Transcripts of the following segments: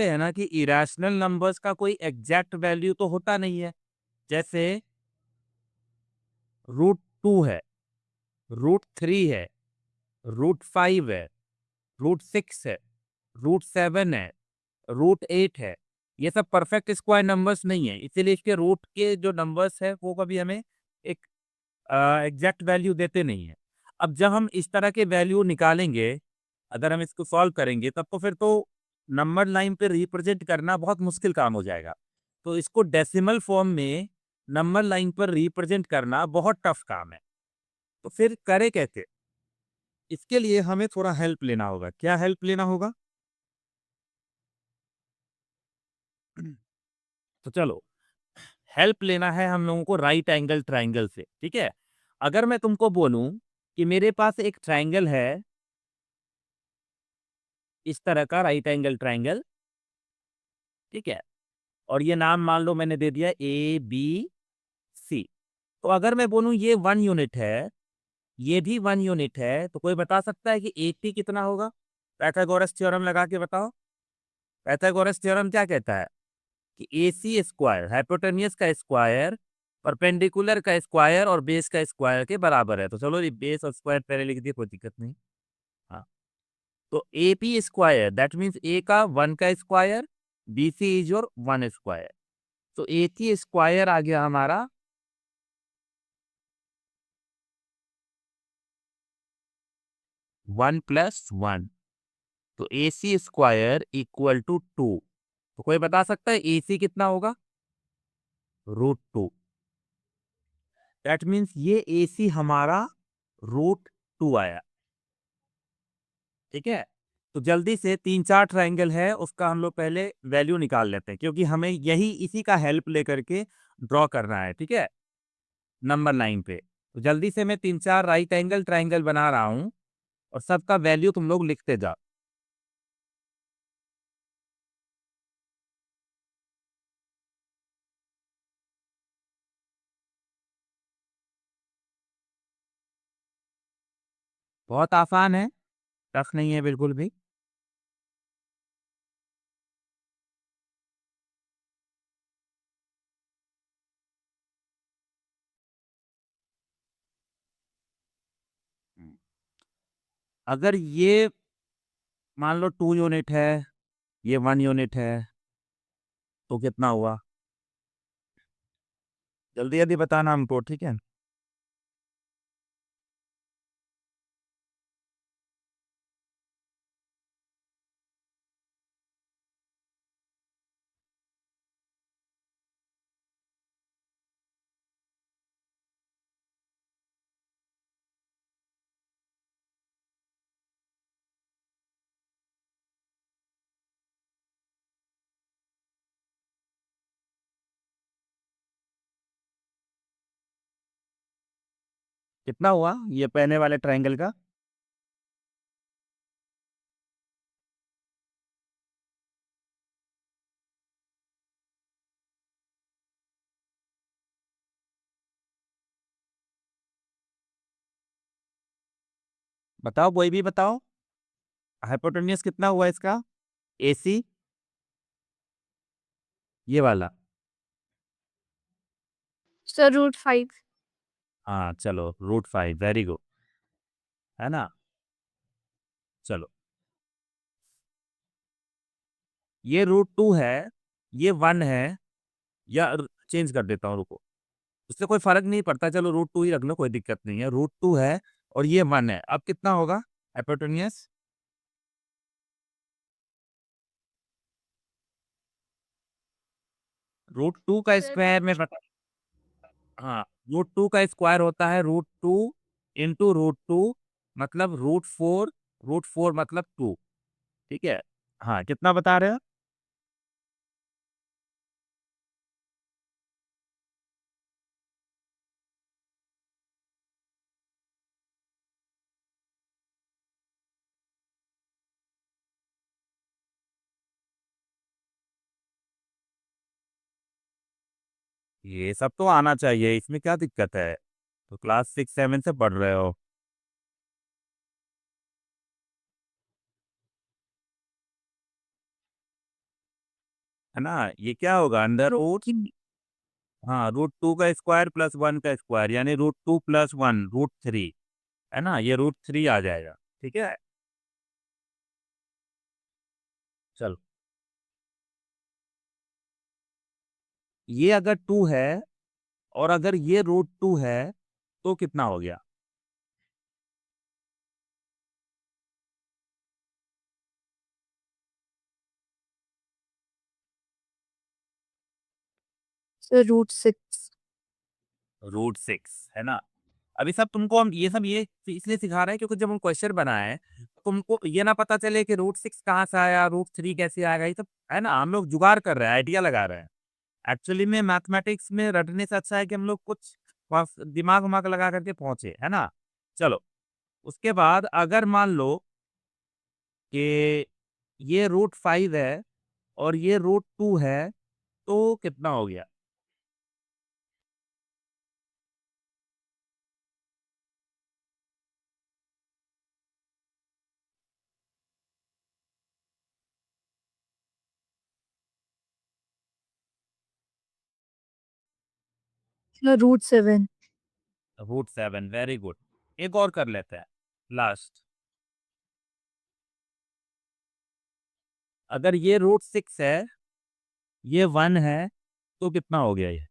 है ना कि इरेशनल नंबर्स का कोई एग्जैक्ट वैल्यू तो होता नहीं है। जैसे √2 है, √3 है, √5 है, √6 है, √7 है, √8 है। ये सब परफेक्ट स्क्वायर नंबर्स नहीं है, इसीलिए इसके रूट के जो नंबर्स है वो कभी हमें एक एग्जैक्ट वैल्यू देते नहीं है। अब जब हम इस तरह के वैल्यू निकालेंगे, अगर हम इसको सॉल्व करेंगे तब तो फिर तो नंबर लाइन पे रिप्रेजेंट करना बहुत मुश्किल काम हो जाएगा। तो इसको डेसिमल फॉर्म में नंबर लाइन पर रिप्रेजेंट करना बहुत टफ काम है। तो फिर करें कैसे? इसके लिए हमें थोड़ा हेल्प लेना होगा। क्या हेल्प लेना होगा? तो चलो, हेल्प लेना है हम लोगों को राइट एंगल ट्रायंगल से, ठीक है? अगर मैं तुमको बोलूं कि मेरे पास एक ट्रायंगल है, इस तरह का राइट एंगल ट्रायंगल, ठीक है? और ये नाम मान लो मैंने दे दिया ABC। तो अगर मैं बोलूं ये 1 यूनिट है, ये भी 1 यूनिट है, तो कोई बता सकता है कि 80 कितना होगा? पाइथागोरस थ्योरम लगा के बताओ। पाइथागोरस थ्योरम क्या कहता है कि AC स्क्वायर, हाइपोटेन्यूस का स्क्वायर, परपेंडिकुलर का स्क्वायर और बेस का स्क्वायर के बराबर है। तो चलो ये बेस और स्क्वायर पहले लिख दिए, कोई दिक्कत नहीं। हाँ, तो AP square that means A का 1 का square, BC is your 1 square. तो AC स्क्वायर आ गया हमारा 1 प्लस 1। तो AC स्क्वायर इक्वल टू 2। तो कोई बता सकता है AC कितना होगा? √2। दैट मीन्स ये AC हमारा √2 आया, ठीक है? तो जल्दी से 3-4 ट्रायंगल है, उसका हम लोग पहले वैल्यू निकाल लेते हैं, क्योंकि हमें यही इसी का हेल्प लेकर के ड्रॉ करना है, ठीक है? नंबर लाइन पे। तो जल्दी से मैं 3-4 राइट एंगल ट्रायंगल बना रहा हूँ और सबका वैल्यू तुम लोग लिखते जाओ। बहुत आसान है, टफ नहीं है बिल्कुल भी। अगर ये मान लो 2 यूनिट है, ये 1 यूनिट है, तो कितना हुआ? जल्दी जल्दी बताना हमको, ठीक है? कितना हुआ ये पहले वाले ट्रायंगल का? बताओ, कोई भी बताओ। हाइपोटेन्यूस कितना हुआ इसका? AC, ये वाला। सर √5। हाँ चलो, √5, वेरी गुड, है ना? चलो, ये √2 है, ये 1 है, या चेंज कर देता हूँ, रुको। उससे कोई फर्क नहीं पड़ता, चलो √2 ही रख लो, कोई दिक्कत नहीं है। √2 है और ये 1 है। अब कितना होगा हाइपोटेन्यूस? √2 का सर स्क्वायर में बता। हाँ, √2 का स्क्वायर होता है √2 इंटू √2, मतलब √4, √4 मतलब 2, ठीक है? हाँ, कितना बता रहे हो? ये सब तो आना चाहिए, इसमें क्या दिक्कत है? तो क्लास 6-7 से पढ़ रहे हो। है ना? ये क्या होगा अंडर रूट, हाँ, √2 का स्क्वायर प्लस 1 का स्क्वायर यानी √2 प्लस 1 √3, है ना? ये √3 आ जाएगा, ठीक है? चलो, ये अगर 2 है और अगर ये √2 है, तो कितना हो गया? सर √6। √6, है ना? अभी सब तुमको हम ये सब ये इसलिए सिखा रहे हैं क्योंकि जब हम क्वेश्चन बनाए, तुमको ये ना पता चले कि √6 कहाँ से आया, √3 कैसे आएगा, ये सब है ना? हम लोग जुगाड़ कर रहे हैं, आइडिया लगा रहे हैं। एक्चुअली में मैथमेटिक्स में रटने से अच्छा है कि हम लोग कुछ बस दिमाग-वमाग लगा करके पहुँचे, है ना? चलो, उसके बाद अगर मान लो कि ये √5 है और ये √2 है, तो कितना हो गया? सर √7। √7, very good. एक और कर लेते हैं, लास्ट। अगर ये √6 है, ये 1 है, तो कितना हो गया ये?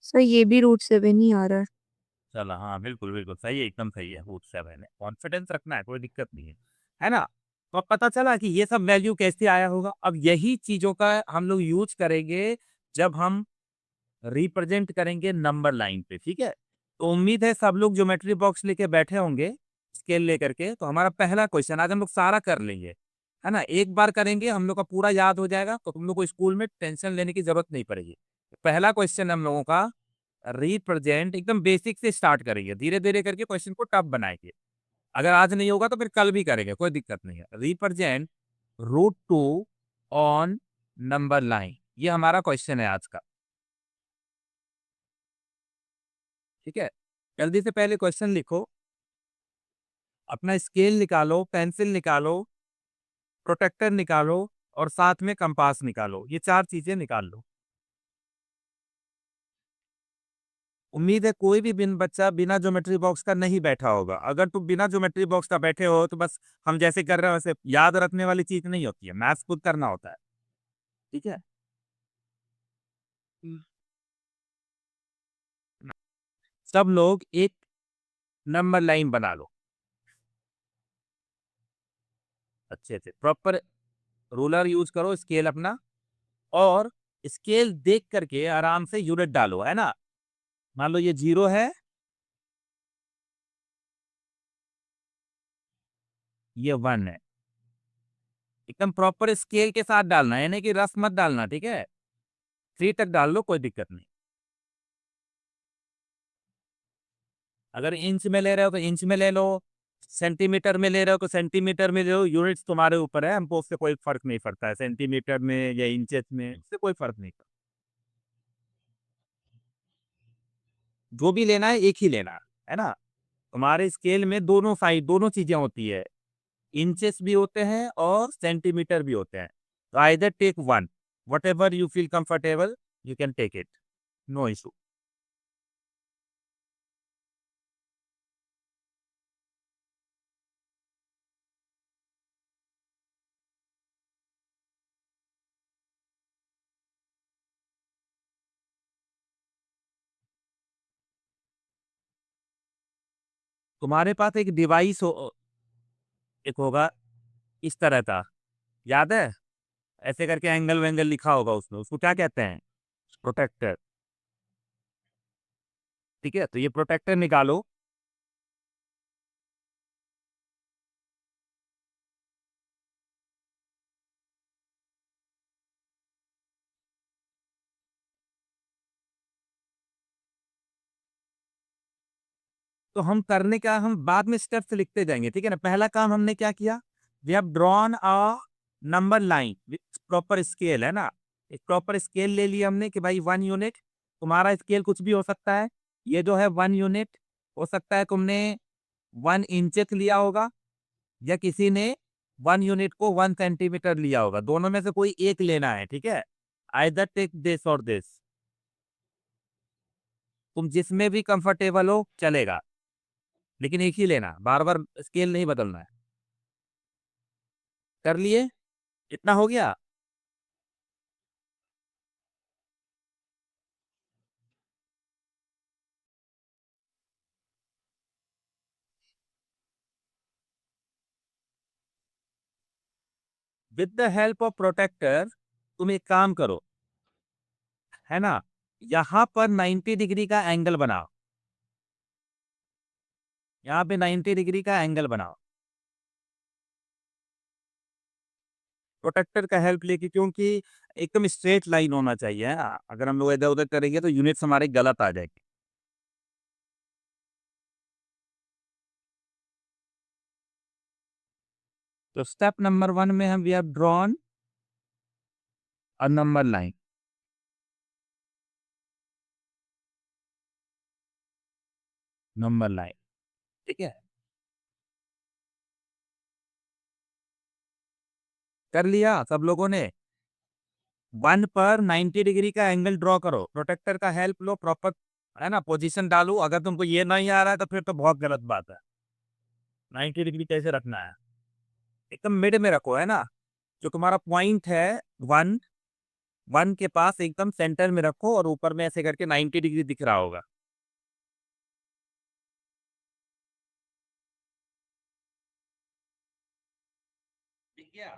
सर ये भी √7 ही आ रहा है। चलो, हाँ, बिल्कुल, बिल्कुल सही है, एकदम सही है, √7 है। कॉन्फिडेंस रखना है, कोई दिक्कत नहीं है ना? तो अब पता चला कि ये सब वैल्यू कैसे आया होगा। अब यही चीज़ों का हम लोग यूज़ करेंगे जब हम रिप्रेजेंट करेंगे नंबर लाइन पे, ठीक है? तो उम्मीद है सब लोग ज्योमेट्री बॉक्स लेके बैठे होंगे, स्केल लेकर के। तो हमारा पहला क्वेश्चन आज हम लोग सारा कर लेंगे, है ना? एक बार करेंगे, हम लोग का पूरा याद हो जाएगा, तो तुम लोग को स्कूल में टेंशन लेने की ज़रूरत नहीं पड़ेगी। पहला क्वेश्चन हम लोगों का रिप्रेजेंट एकदम बेसिक से स्टार्ट करेंगे, धीरे-धीरे करके क्वेश्चन को टफ बनाएँगे। अगर आज नहीं होगा तो फिर कल भी करेंगे, कोई दिक्कत नहीं है। रिप्रेजेंट √2 ऑन नंबर लाइन, ये हमारा क्वेश्चन है आज का, ठीक है? जल्दी से पहले क्वेश्चन लिखो, अपना स्केल निकालो, पेंसिल निकालो, प्रोट्रैक्टर निकालो और साथ में कंपास निकालो। ये 4 चीज़ें निकाल लो। उम्मीद है कोई भी बच्चा बिना ज्योमेट्री बॉक्स का नहीं बैठा होगा। अगर तुम बिना ज्योमेट्री बॉक्स का बैठे हो तो बस हम जैसे कर रहे हैं वैसे याद रखने वाली चीज़ नहीं होती है, मैथ्स खुद करना होता है, ठीक है? हुँ। सब लोग एक नंबर लाइन बना लो, अच्छे से। प्रॉपर रूलर यूज़ करो, स्केल अपना, और स्केल देख कर के आराम से यूनिट डालो, है ना? मान लो ये 0 है, ये 1 है। एकदम प्रॉपर स्केल के साथ डालना है, यानी कि रफ मत डालना, ठीक है? 3 तक डाल लो, कोई दिक्कत नहीं। अगर इंच में ले रहे हो तो इंच में ले लो, सेंटीमीटर में ले रहे हो तो सेंटीमीटर में ले लो, यूनिट्स तुम्हारे ऊपर है, हमको उससे कोई फ़र्क नहीं पड़ता है, सेंटीमीटर में या इंचेस में, उससे कोई फ़र्क नहीं पड़ता। जो भी लेना है, एक ही लेना है ना? तुम्हारे स्केल में दोनों साइड दोनों चीज़ें होती है, इंचेस भी होते हैं और सेंटीमीटर भी होते हैं। तो either take one, whatever you feel comfortable, you can take it, no issue. तुम्हारे पास एक डिवाइस एक होगा इस तरह का, याद है? ऐसे करके एंगल-वेंगल लिखा होगा उसमें, उसको क्या कहते हैं? प्रोटेक्टर, ठीक है? तो ये प्रोटेक्टर निकालो, तो हम करने का हम बाद में स्टेप्स लिखते जाएंगे, ठीक है ना। पहला काम हमने क्या किया, we have drawn a number line with proper scale, है ना। एक प्रॉपर स्केल ले लिया हमने कि भाई 1 यूनिट, तुम्हारा स्केल कुछ भी हो सकता है। ये जो है 1 यूनिट हो सकता है, तुमने 1 इंचेस लिया होगा या किसी ने 1 यूनिट को 1 सेंटीमीटर लिया होगा, दोनों में से कोई एक लेना है, ठीक है। आइदर टेक दिस और दिस, तुम जिसमें भी कंफर्टेबल हो चलेगा, लेकिन एक ही लेना, बार बार स्केल नहीं बदलना है। कर लिए, इतना हो गया। With the help of protractor तुम एक काम करो, है ना, यहां पर 90 डिग्री का एंगल बनाओ, यहाँ पे 90 डिग्री का एंगल बनाओ प्रोटेक्टर का हेल्प लेके, क्योंकि एकदम स्ट्रेट लाइन होना चाहिए, है। अगर हम लोग इधर उधर करेंगे तो यूनिट्स हमारे गलत आ जाएंगे। तो स्टेप नंबर 1 में हम we have drawn a number line, number line, ठीक है। कर लिया सब लोगों ने। 1 पर 90 डिग्री का एंगल ड्रॉ करो, प्रोटेक्टर का हेल्प लो, प्रॉपर, है ना, पोजीशन डालो। अगर तुमको ये नहीं आ रहा है तो फिर तो बहुत गलत बात है। 90 डिग्री कैसे रखना है, एकदम मिड में रखो, है ना। जो तुम्हारा पॉइंट है 1, 1 के पास एकदम सेंटर में रखो और ऊपर में ऐसे करके 90 डिग्री दिख रहा होगा। ठीक है।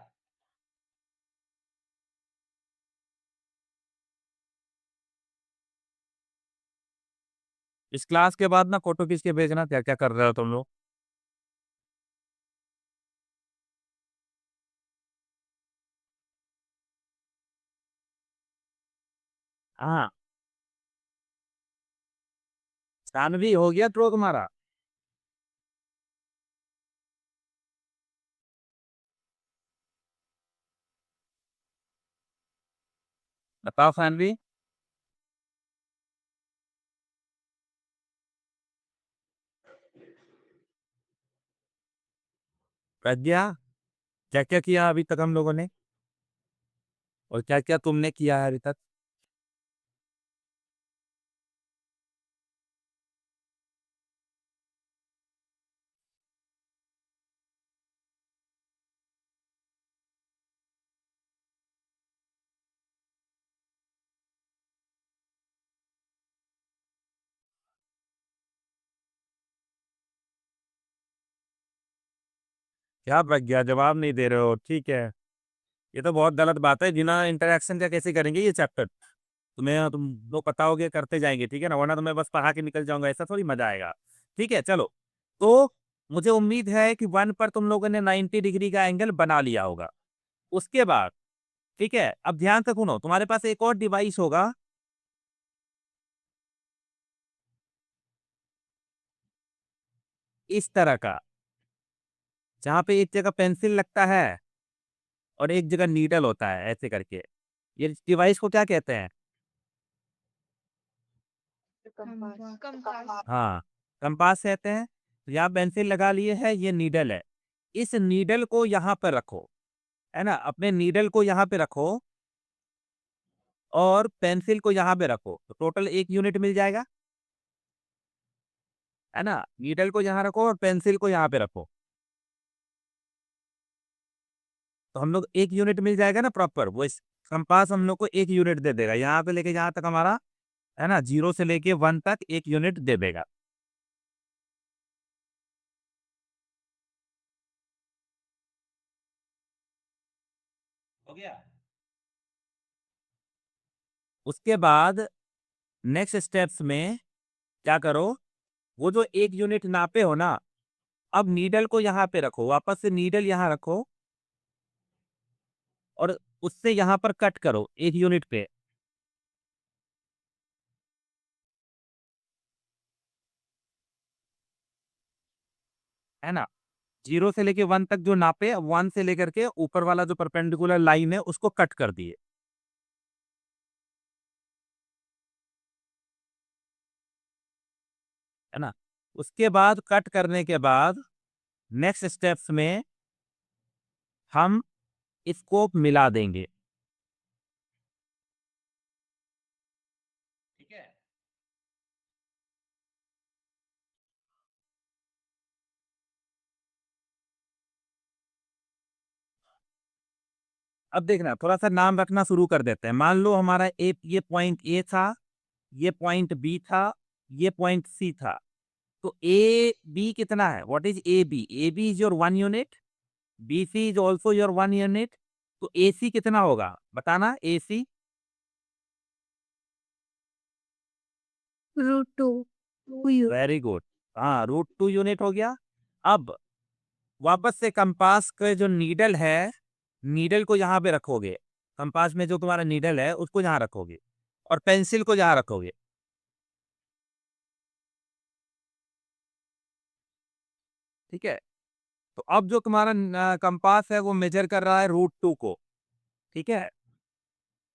इस क्लास के बाद ना फोटो खींच के भेजना क्या क्या कर रहे हो तुम लोग। हाँ, सानवी हो गया ड्रॉ तुम्हारा। बताओ सानवी। प्रज्ञा, क्या क्या किया अभी तक हम लोगों ने, और क्या क्या तुमने किया है अभी तक। क्या प्रज्ञा, जवाब नहीं दे रहे हो, ठीक है। ये तो बहुत गलत बात है, बिना इंटरेक्शन का कैसे करेंगे ये चैप्टर। तुम्हें तुम लोग बताओगे करते जाएंगे, ठीक है ना, वरना तो मैं बस पढ़ा के निकल जाऊंगा, ऐसा थोड़ी मजा आएगा। ठीक है, चलो। तो मुझे उम्मीद है कि 1 पर तुम लोगों ने 90 डिग्री का एंगल बना लिया होगा। उसके बाद, ठीक है, अब ध्यान से सुनो, तुम्हारे पास एक और डिवाइस होगा, इस तरह का, जहां पे एक जगह पेंसिल लगता है और एक जगह नीडल होता है, ऐसे करके। ये डिवाइस को क्या कहते हैं। कंपास। हाँ, कंपास कहते हैं। तो यहाँ पेंसिल लगा लिए है, ये नीडल है। इस नीडल को यहाँ पर रखो, है ना, अपने नीडल को यहाँ पे रखो और पेंसिल को यहाँ पे रखो, तो टोटल 1 यूनिट मिल जाएगा, है ना। नीडल को यहाँ रखो और पेंसिल को यहाँ पे रखो, तो हम लोग 1 यूनिट मिल जाएगा ना प्रॉपर। वो इस कंपास हम लोग को 1 यूनिट दे देगा, यहाँ पे लेके जहाँ तक हमारा, है ना, 0 से लेके 1 तक 1 यूनिट दे देगा। हो गया। उसके बाद नेक्स्ट स्टेप्स में क्या करो, वो जो 1 यूनिट नापे हो ना, अब नीडल को यहाँ पे रखो, वापस से नीडल यहाँ रखो और उससे यहाँ पर कट करो 1 यूनिट पे। है ना? 0 से लेके 1 तक जो नापे, 1 से लेकर के ऊपर वाला जो परपेंडिकुलर लाइन है, उसको कट कर दिए। है ना? उसके बाद कट करने के बाद नेक्स्ट स्टेप्स में हम इसको मिला देंगे। ठीक है? अब देखना थोड़ा-सा नाम रखना शुरू कर देते हैं। मान लो हमारा ये पॉइंट ए था, ये पॉइंट बी था, ये पॉइंट सी था। तो ए बी कितना है? What is A B? A B is your 1 unit, B C is also your 1 unit. तो ए सी कितना होगा? बताना ए सी? √2 2 वेरी गुड। हाँ, √2 यूनिट हो गया। अब वापस से कंपास के जो नीडल है, नीडल को यहाँ पे रखोगे। कंपास में जो तुम्हारा नीडल है, उसको यहाँ रखोगे और पेंसिल को यहाँ रखोगे। ठीक है? तो अब जो तुम्हारा कंपास है वो मेजर कर रहा है √2 को। ठीक है?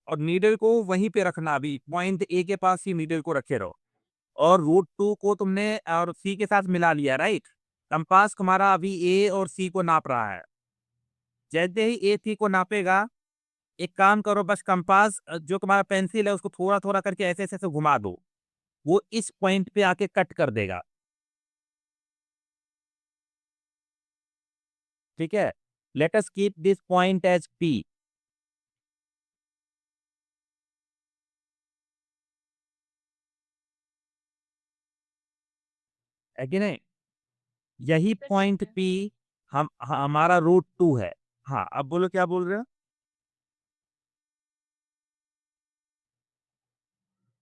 और नीडल को वहीं पे रखना, अभी पॉइंट ए के पास ही नीडल को रखे रहो। और √2 को तुमने और सी के साथ मिला लिया, राइट? कंपास तुम्हारा अभी ए और सी को नाप रहा है। जैसे ही ए सी को नापेगा, एक काम करो, बस कंपास जो तुम्हारा पेंसिल है उसको थोड़ा-थोड़ा करके ऐसे-ऐसे घुमा दो। वो इस पॉइंट पे आके कट कर देगा। ठीक है? Let us keep this point as P. है कि नहीं? यही पॉइंट पी हमारा √2 है। हाँ, अब बोलो क्या बोल रहे हो?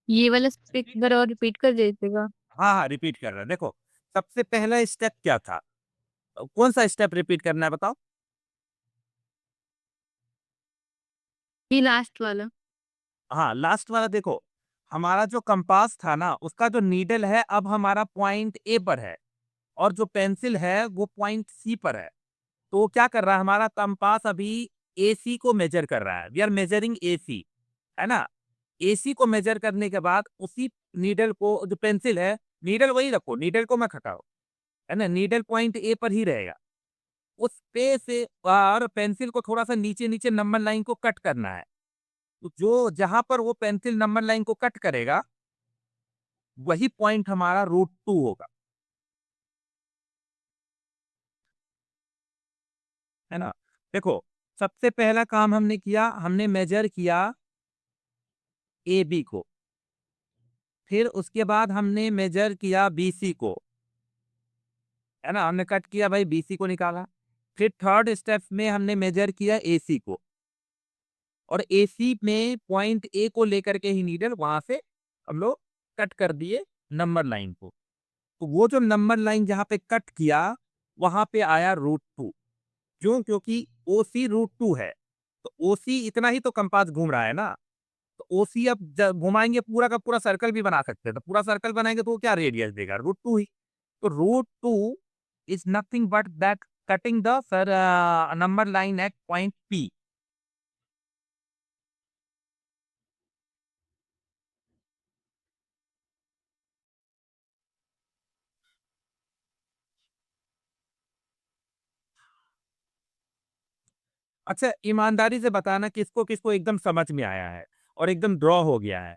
ये वाला एक बार और रिपीट कर दीजिएगा। हाँ, हाँ, रिपीट कर रहे हैं। देखो, सबसे पहला स्टेप क्या था? कौन-सा स्टेप रिपीट करना है बताओ? ये लास्ट वाला। हाँ, लास्ट वाला देखो, हमारा जो कंपास था ना, उसका जो नीडल है अब हमारा पॉइंट ए पर है और जो पेंसिल है वो पॉइंट सी पर है। तो वो क्या कर रहा है, हमारा कंपास अभी एसी को मेजर कर रहा है। वी आर मेजरिंग एसी, है ना? एसी को मेजर करने के बाद उसी नीडल को, जो पेंसिल है, नीडल वही रखो, नीडल को मत हटाओ, है ना? नीडल पॉइंट ए पर ही रहेगा। उस पे से और पेंसिल को थोड़ा-सा नीचे-नीचे नंबर लाइन को कट करना है। तो जो जहाँ पर वो पेंसिल नंबर लाइन को कट करेगा, वही पॉइंट हमारा √2 होगा, है ना? देखो, सबसे पहला काम हमने किया, हमने मेजर किया एबी को। फिर उसके बाद हमने मेजर किया बीसी को, है ना? हमने कट किया भाई, बीसी को निकाला। फिर थर्ड स्टेप में हमने मेजर किया एसी को और एसी में पॉइंट ए को लेकर के ही नीडल वहाँ से हम लोग कट कर दिए नंबर लाइन को। तो वो जो नंबर लाइन जहाँ पे कट किया, वहाँ पे आया √2। क्यों? क्योंकि ओसी √2 है। तो ओसी इतना ही तो कंपास घूम रहा है ना। तो ओसी अब जब घुमाएँगे पूरा का पूरा सर्कल भी बना सकते हैं। तो पूरा सर्कल बनाएँगे तो वो क्या रेडियस देगा? √2 ही। तो √2 is nothing but that cutting the number line at point P. अच्छा, ईमानदारी से बताना किसको-किसको एकदम समझ में आया है और एकदम ड्रॉ हो गया है।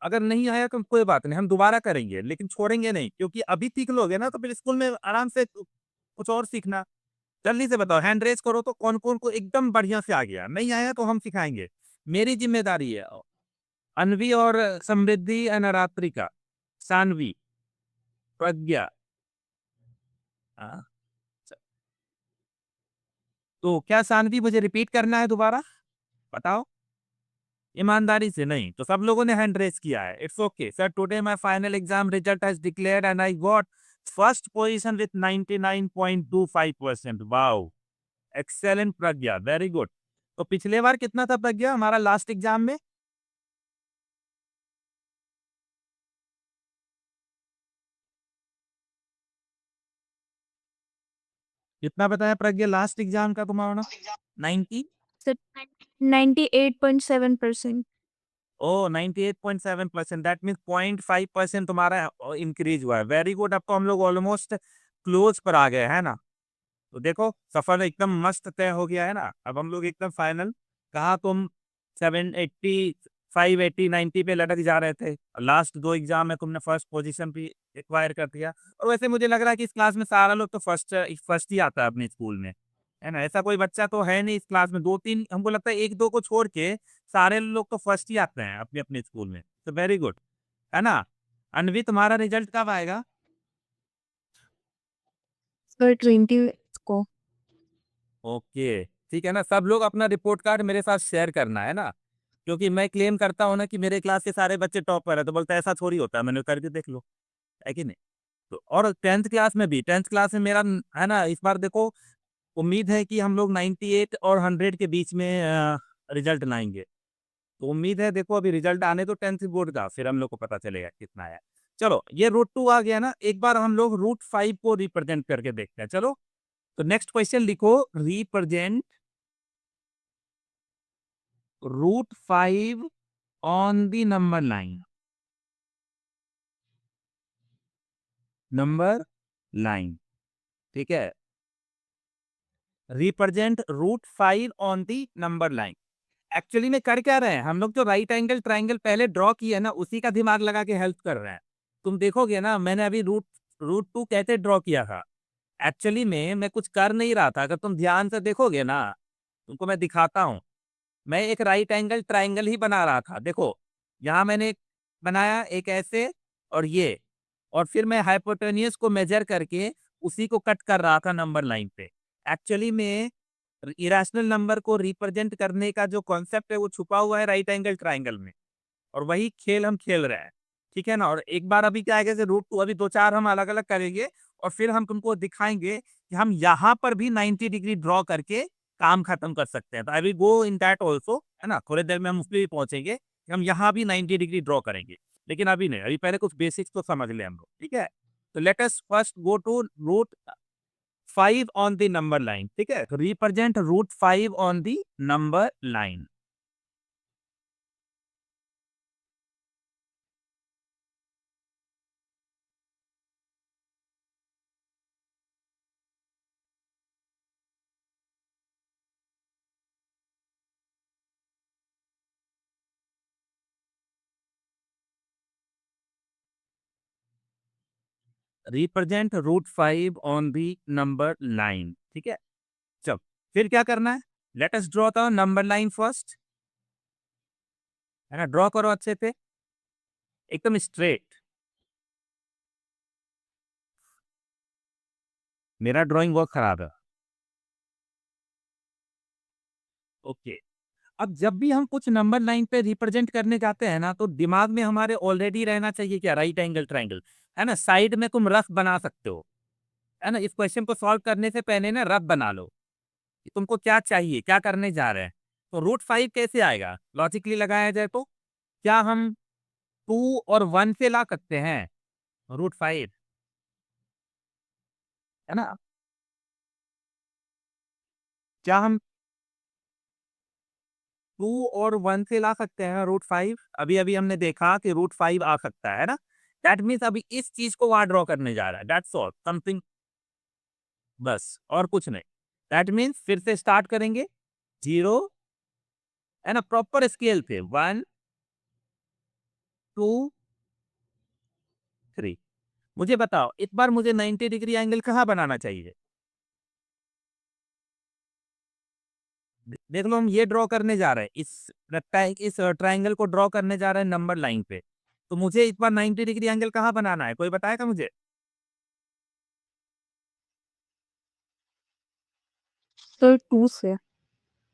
अगर नहीं आया तो कोई बात नहीं, हम दोबारा करेंगे, लेकिन छोड़ेंगे नहीं, क्योंकि अभी सीख लोगे ना तो फिर स्कूल में आराम से कुछ और सीखना। जल्दी से बताओ, हैंड रेज़ करो तो कौन-कौन को एकदम बढ़िया से आ गया, नहीं आया तो हम सिखाएँगे। मेरी ज़िम्मेदारी है। अन्वी और समृद्धि अनरात्रिका, सान्वी, प्रज्ञा। हाँ, च तो क्या सान्वी मुझे रिपीट करना है दोबारा? बताओ। ईमानदारी से नहीं, तो सब लोगों ने हैंड रेज़ किया है। It's okay sir, today my final exam result has declared and I got first position with 99.25%। Wow! Excellent Pragya, very good. तो पिछले बार कितना था प्रज्ञा हमारा लास्ट एग्जाम में? कितना बताया प्रज्ञा लास्ट एग्जाम का तुम्हारा? 90? सर 98.7%। ओ 98.7%, दैट मीन्स 0.5% तुम्हारा इंक्रीज हुआ है। वेरी गुड, अब तो हम लोग ऑलमोस्ट क्लोज पर आ गए है ना। तो देखो सफर एकदम मस्त तय हो गया है ना। अब हम लोग एकदम फाइनल, कहा तुम 785 80 90 पे लटक जा रहे थे, लास्ट दो एग्जाम में तुमने फर्स्ट पोजीशन भी एक्वायर कर दिया। और वैसे मुझे लग रहा है कि इस क्लास में सारा लोग तो फर्स्ट फर्स्ट ही आता है अपने स्कूल में, है ना। ऐसा कोई बच्चा तो है नहीं इस क्लास में, दो तीन हमको लगता है, एक दो को छोड़ के सारे लोग तो फर्स्ट ही आते हैं अपने अपने स्कूल में। तो वेरी गुड, है ना। अनवी तुम्हारा रिजल्ट कब आएगा? सर 20 को। ओके ठीक है ना, सब लोग अपना रिपोर्ट कार्ड मेरे साथ शेयर करना है ना। क्योंकि मैं क्लेम करता हूँ ना कि मेरे क्लास के सारे बच्चे टॉपर है, तो बोलता है ऐसा थोड़ी होता है, मैंने करके देख लो, है कि नहीं। तो और टेंथ क्लास में भी, टेंथ क्लास में मेरा है ना, इस बार देखो उम्मीद है कि हम लोग 98 और 100 के बीच में रिजल्ट लाएंगे। तो उम्मीद है, देखो अभी रिजल्ट आने तो टेंथ बोर्ड का, फिर हम लोग को पता चलेगा कितना है। चलो ये रूट 2 आ गया ना, एक बार हम लोग रूट 5 को रिप्रेजेंट करके देखते हैं। चलो तो नेक्स्ट क्वेश्चन लिखो, represent root 5 on the number line. Number line, ठीक है। Represent root 5 on the number line. Actually में कर क्या रहे हैं हम लोग, जो राइट एंगल ट्राइंगल पहले ड्रॉ किया ना, उसी का दिमाग लगा के हेल्प कर रहे हैं। तुम देखोगे ना, मैंने अभी रूट 2 कैसे ड्रॉ किया था। एक्चुअली में मैं कुछ कर नहीं रहा था, अगर तुम ध्यान से देखोगे ना, तुमको मैं दिखाता हूँ। मैं एक राइट एंगल ट्राइंगल ही बना रहा था, देखो यहाँ मैंने एक बनाया, एक ऐसे और ये, और फिर मैं हाइपोटेनियस को मेजर करके उसी को कट कर रहा था नंबर लाइन पे। एक्चुअली में इरेशनल नंबर को रिप्रेजेंट करने का जो कॉन्सेप्ट है वो छुपा हुआ है राइट एंगल ट्राइंगल में, और वही खेल हम खेल रहे हैं, ठीक है ना। और एक बार अभी क्या है, जैसे रूट 2 अभी दो चार हम अलग अलग करेंगे, और फिर हम तुमको दिखाएंगे कि हम यहाँ पर भी 90 डिग्री ड्रॉ करके काम खत्म कर सकते हैं। तो I will go in that also, है ना, थोड़ी देर में हम उस पर भी पहुंचेंगे कि हम यहाँ भी 90 डिग्री ड्रॉ करेंगे। लेकिन अभी नहीं, अभी पहले कुछ बेसिक्स तो समझ ले हम लोग, ठीक है। तो let us first go to root 5 on the number line, ठीक है। Represent root 5 on the number line. Represent root 5 on the number line, ठीक है। चल फिर क्या करना है, let us draw the number line first, है ना। ड्रॉ करो अच्छे से, एकदम स्ट्रेट। मेरा ड्राइंग बहुत खराब है, ओके। अब जब भी हम कुछ नंबर लाइन पे रिप्रेजेंट करने जाते हैं ना, तो दिमाग में हमारे ऑलरेडी रहना चाहिए क्या, राइट एंगल ट्राइंगल, है ना। साइड में तुम रफ बना सकते हो, है ना। इस क्वेश्चन को सॉल्व करने से पहले ना रफ बना लो कि तुमको क्या चाहिए, क्या करने जा रहे हैं। तो रूट 5 कैसे आएगा, लॉजिकली लगाया जाए तो क्या हम 2 और 1 से ला सकते हैं रूट 5, है ना। क्या हम 2 और 1 से ला सकते हैं रूट 5? अभी अभी हमने देखा कि रूट 5 आ सकता है ना। दैट मीन्स अभी इस चीज को वहां ड्रॉ करने जा रहा है, दैट्स ऑल, समथिंग, बस और कुछ नहीं। दैट मीन्स फिर से स्टार्ट करेंगे, 0, है ना, प्रॉपर स्केल पे, 1 2 3। मुझे बताओ एक बार, मुझे 90 डिग्री एंगल कहाँ बनाना चाहिए। देख लो, हम ये ड्रॉ करने जा रहे हैं, इस ट्राइंगल को ड्रॉ करने जा रहे हैं नंबर लाइन पे। तो मुझे इस बार 90 डिग्री एंगल कहाँ बनाना है, कोई बताएगा मुझे? सर 2 से।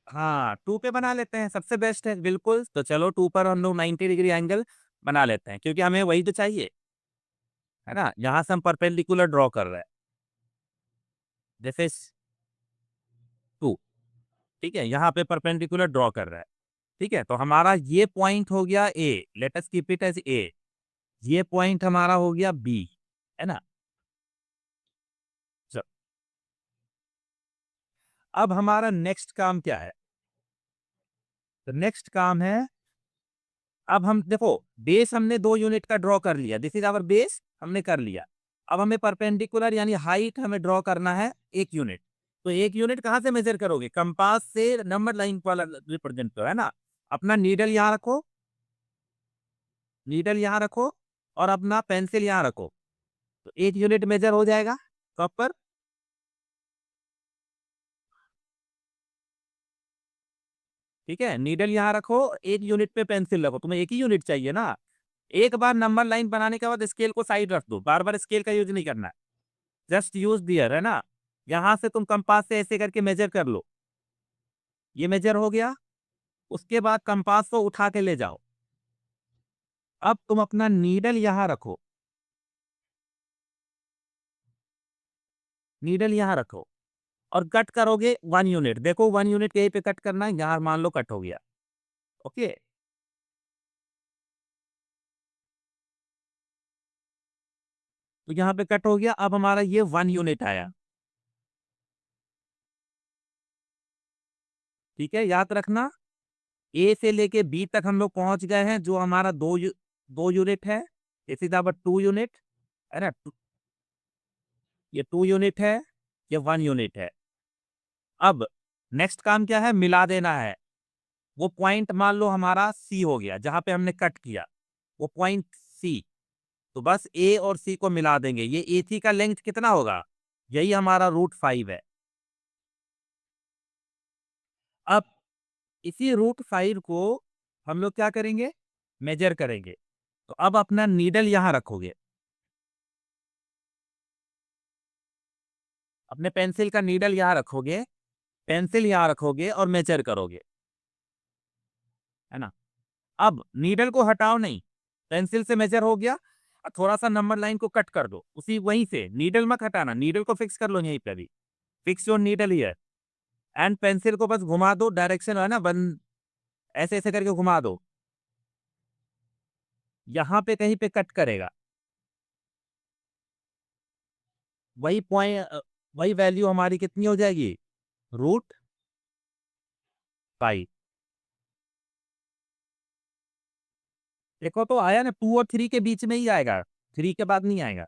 हाँ 2 पे बना लेते हैं, सबसे बेस्ट है, बिल्कुल। तो चलो 2 पर हम लोग 90 डिग्री एंगल बना लेते हैं, क्योंकि हमें वही तो चाहिए, है ना। यहाँ से हम परपेंडिकुलर ड्रॉ कर रहे हैं, दिस 2, ठीक है। यहाँ पे परपेंडिकुलर ड्रॉ कर रहा है, ठीक है। तो हमारा ये पॉइंट हो गया a, let us keep it as a. ये पॉइंट हमारा हो गया बी, है ना। अब हमारा नेक्स्ट काम क्या है? तो नेक्स्ट काम है, अब हम देखो बेस हमने 2 यूनिट का ड्रॉ कर लिया, दिस इज आवर बेस, हमने कर लिया। अब हमें परपेंडिकुलर यानी हाइट हमें ड्रॉ करना है 1 यूनिट। तो 1 यूनिट कहाँ से मेजर करोगे? कंपास से नंबर लाइन वाला रिप्रेजेंट करो, है ना? अपना नीडल यहाँ रखो, नीडल यहाँ रखो और अपना पेंसिल यहाँ रखो। तो 1 यूनिट मेजर हो जाएगा प्रॉपर। ठीक है, नीडल यहाँ रखो, 1 यूनिट पे पेंसिल रखो, तुम्हें 1 ही यूनिट चाहिए ना। एक बार नंबर लाइन बनाने के बाद स्केल को साइड रख दो, बार-बार स्केल का यूज़ नहीं करना है। जस्ट यूज़ दियर, है ना? यहाँ से तुम कंपास से ऐसे करके मेजर कर लो। ये मेजर हो गया, उसके बाद कंपास को उठा के ले जाओ। अब तुम अपना नीडल यहाँ रखो, नीडल यहाँ रखो और कट करोगे 1 यूनिट। देखो 1 यूनिट यहीं पे कट करना है, यहाँ मान लो कट हो गया। ओके? तो यहाँ पे कट हो गया, अब हमारा ये 1 यूनिट आया। ठीक है, याद रखना ए से लेके बी तक हम लोग पहुंच गए हैं, जो हमारा 2 यूनिट है। दिस इज आवर 2 यूनिट, है ना? ये 2 यूनिट है, ये 1 यूनिट है। अब नेक्स्ट काम क्या है? मिला देना है। वो पॉइंट मान लो हमारा सी हो गया, जहां पे हमने कट किया, वो पॉइंट सी। तो बस ए और सी को मिला देंगे। ये ए थी का लेंथ कितना होगा? यही हमारा √5 है। अब इसी √5 को हम लोग क्या करेंगे? मेजर करेंगे। तो अब अपना नीडल यहां रखोगे, अपने पेंसिल का नीडल यहाँ रखोगे, पेंसिल यहाँ रखोगे और मेजर करोगे, है ना? अब नीडल को हटाओ नहीं, पेंसिल से मेजर हो गया। थोड़ा सा नंबर लाइन को कट कर दो, उसी वहीं से, नीडल मत हटाना, नीडल को फिक्स कर लो यहीं पे भी। Fix your needle here and pencil को बस घुमा दो, डायरेक्शन है ना, बन ऐसे ऐसे करके घुमा दो। यहाँ पे कहीं पे कट करेगा, वही पॉइंट, वही वैल्यू हमारी कितनी हो जाएगी? √5। देखो तो आया ना, 2 और 3 के बीच में ही आएगा, 3 के बाद नहीं आएगा।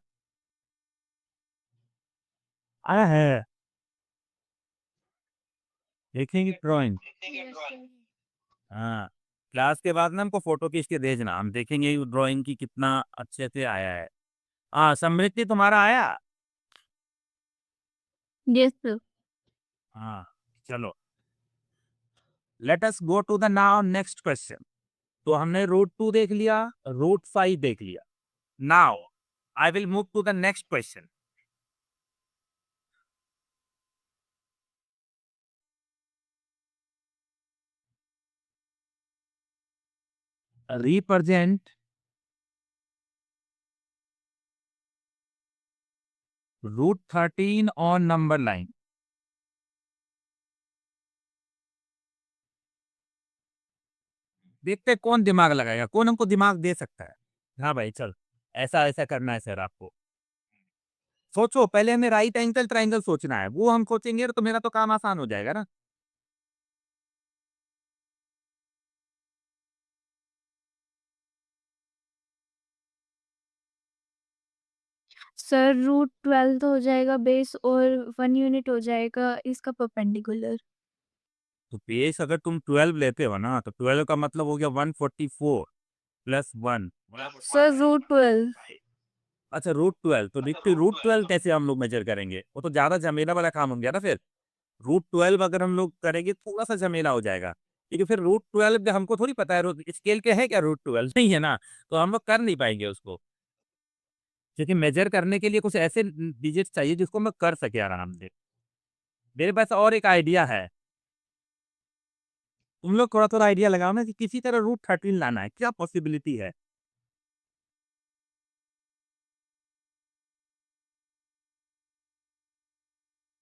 आया है, देखेंगे ड्राइंग। Yes sir. हाँ, क्लास के बाद ना हमको फोटो खींच के भेजना, हम देखेंगे ड्राइंग की कितना अच्छे से आया है। हाँ, समृद्धि तुम्हारा आया? Yes sir. हाँ, चलो let us go to the now next question. तो हमने √2 देख लिया, √5 देख लिया। Now I will move to the next question. Represent √13 on number line. देखते हैं कौन दिमाग लगाएगा, कौन हमको दिमाग दे सकता है। हाँ भाई चल, ऐसा ऐसा करना है सर आपको। सोचो, पहले हमें राइट एंगल ट्रायंगल सोचना है, वो हम सोचेंगे तो मेरा तो काम आसान हो जाएगा ना। सर √12 तो हो जाएगा बेस और 1 यूनिट हो जाएगा इसका परपेंडिकुलर। तो बेस अगर तुम 12 लेते हो ना, तो 12 का मतलब हो गया 144 प्लस 1। सर √12। अच्छा, √12, तो देखते √12 कैसे हम लोग मेजर करेंगे? वो तो ज्यादा झमेला वाला काम हो गया ना फिर। √12 अगर हम लोग करेंगे थोड़ा सा झमेला हो जाएगा, क्योंकि फिर √12 हमको थोड़ी पता है स्केल के है क्या, √12 नहीं है ना, तो हम लोग कर नहीं पाएंगे उसको। क्योंकि मेजर करने के लिए कुछ ऐसे डिजिट चाहिए जिसको मैं कर सके आराम से। मेरे पास और एक आइडिया है, तुम लोग थोड़ा थोड़ा आइडिया लगाओ ना कि किसी तरह √13 लाना है, क्या पॉसिबिलिटी है?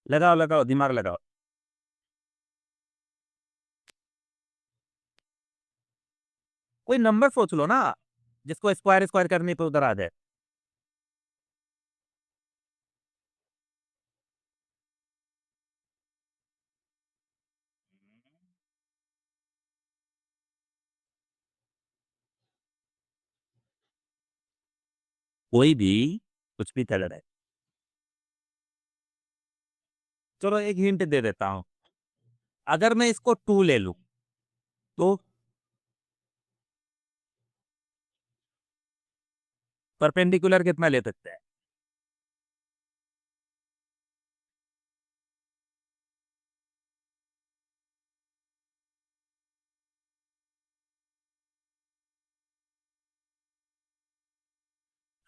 लगाओ लगाओ, दिमाग लगाओ। कोई नंबर सोच लो ना, जिसको स्क्वायर स्क्वायर करने पे उधर आ जाए। कोई भी कुछ भी कलर है। चलो एक हिंट दे देता हूँ, अगर मैं इसको 2 ले लूँ, तो परपेंडिकुलर कितना ले सकते हैं?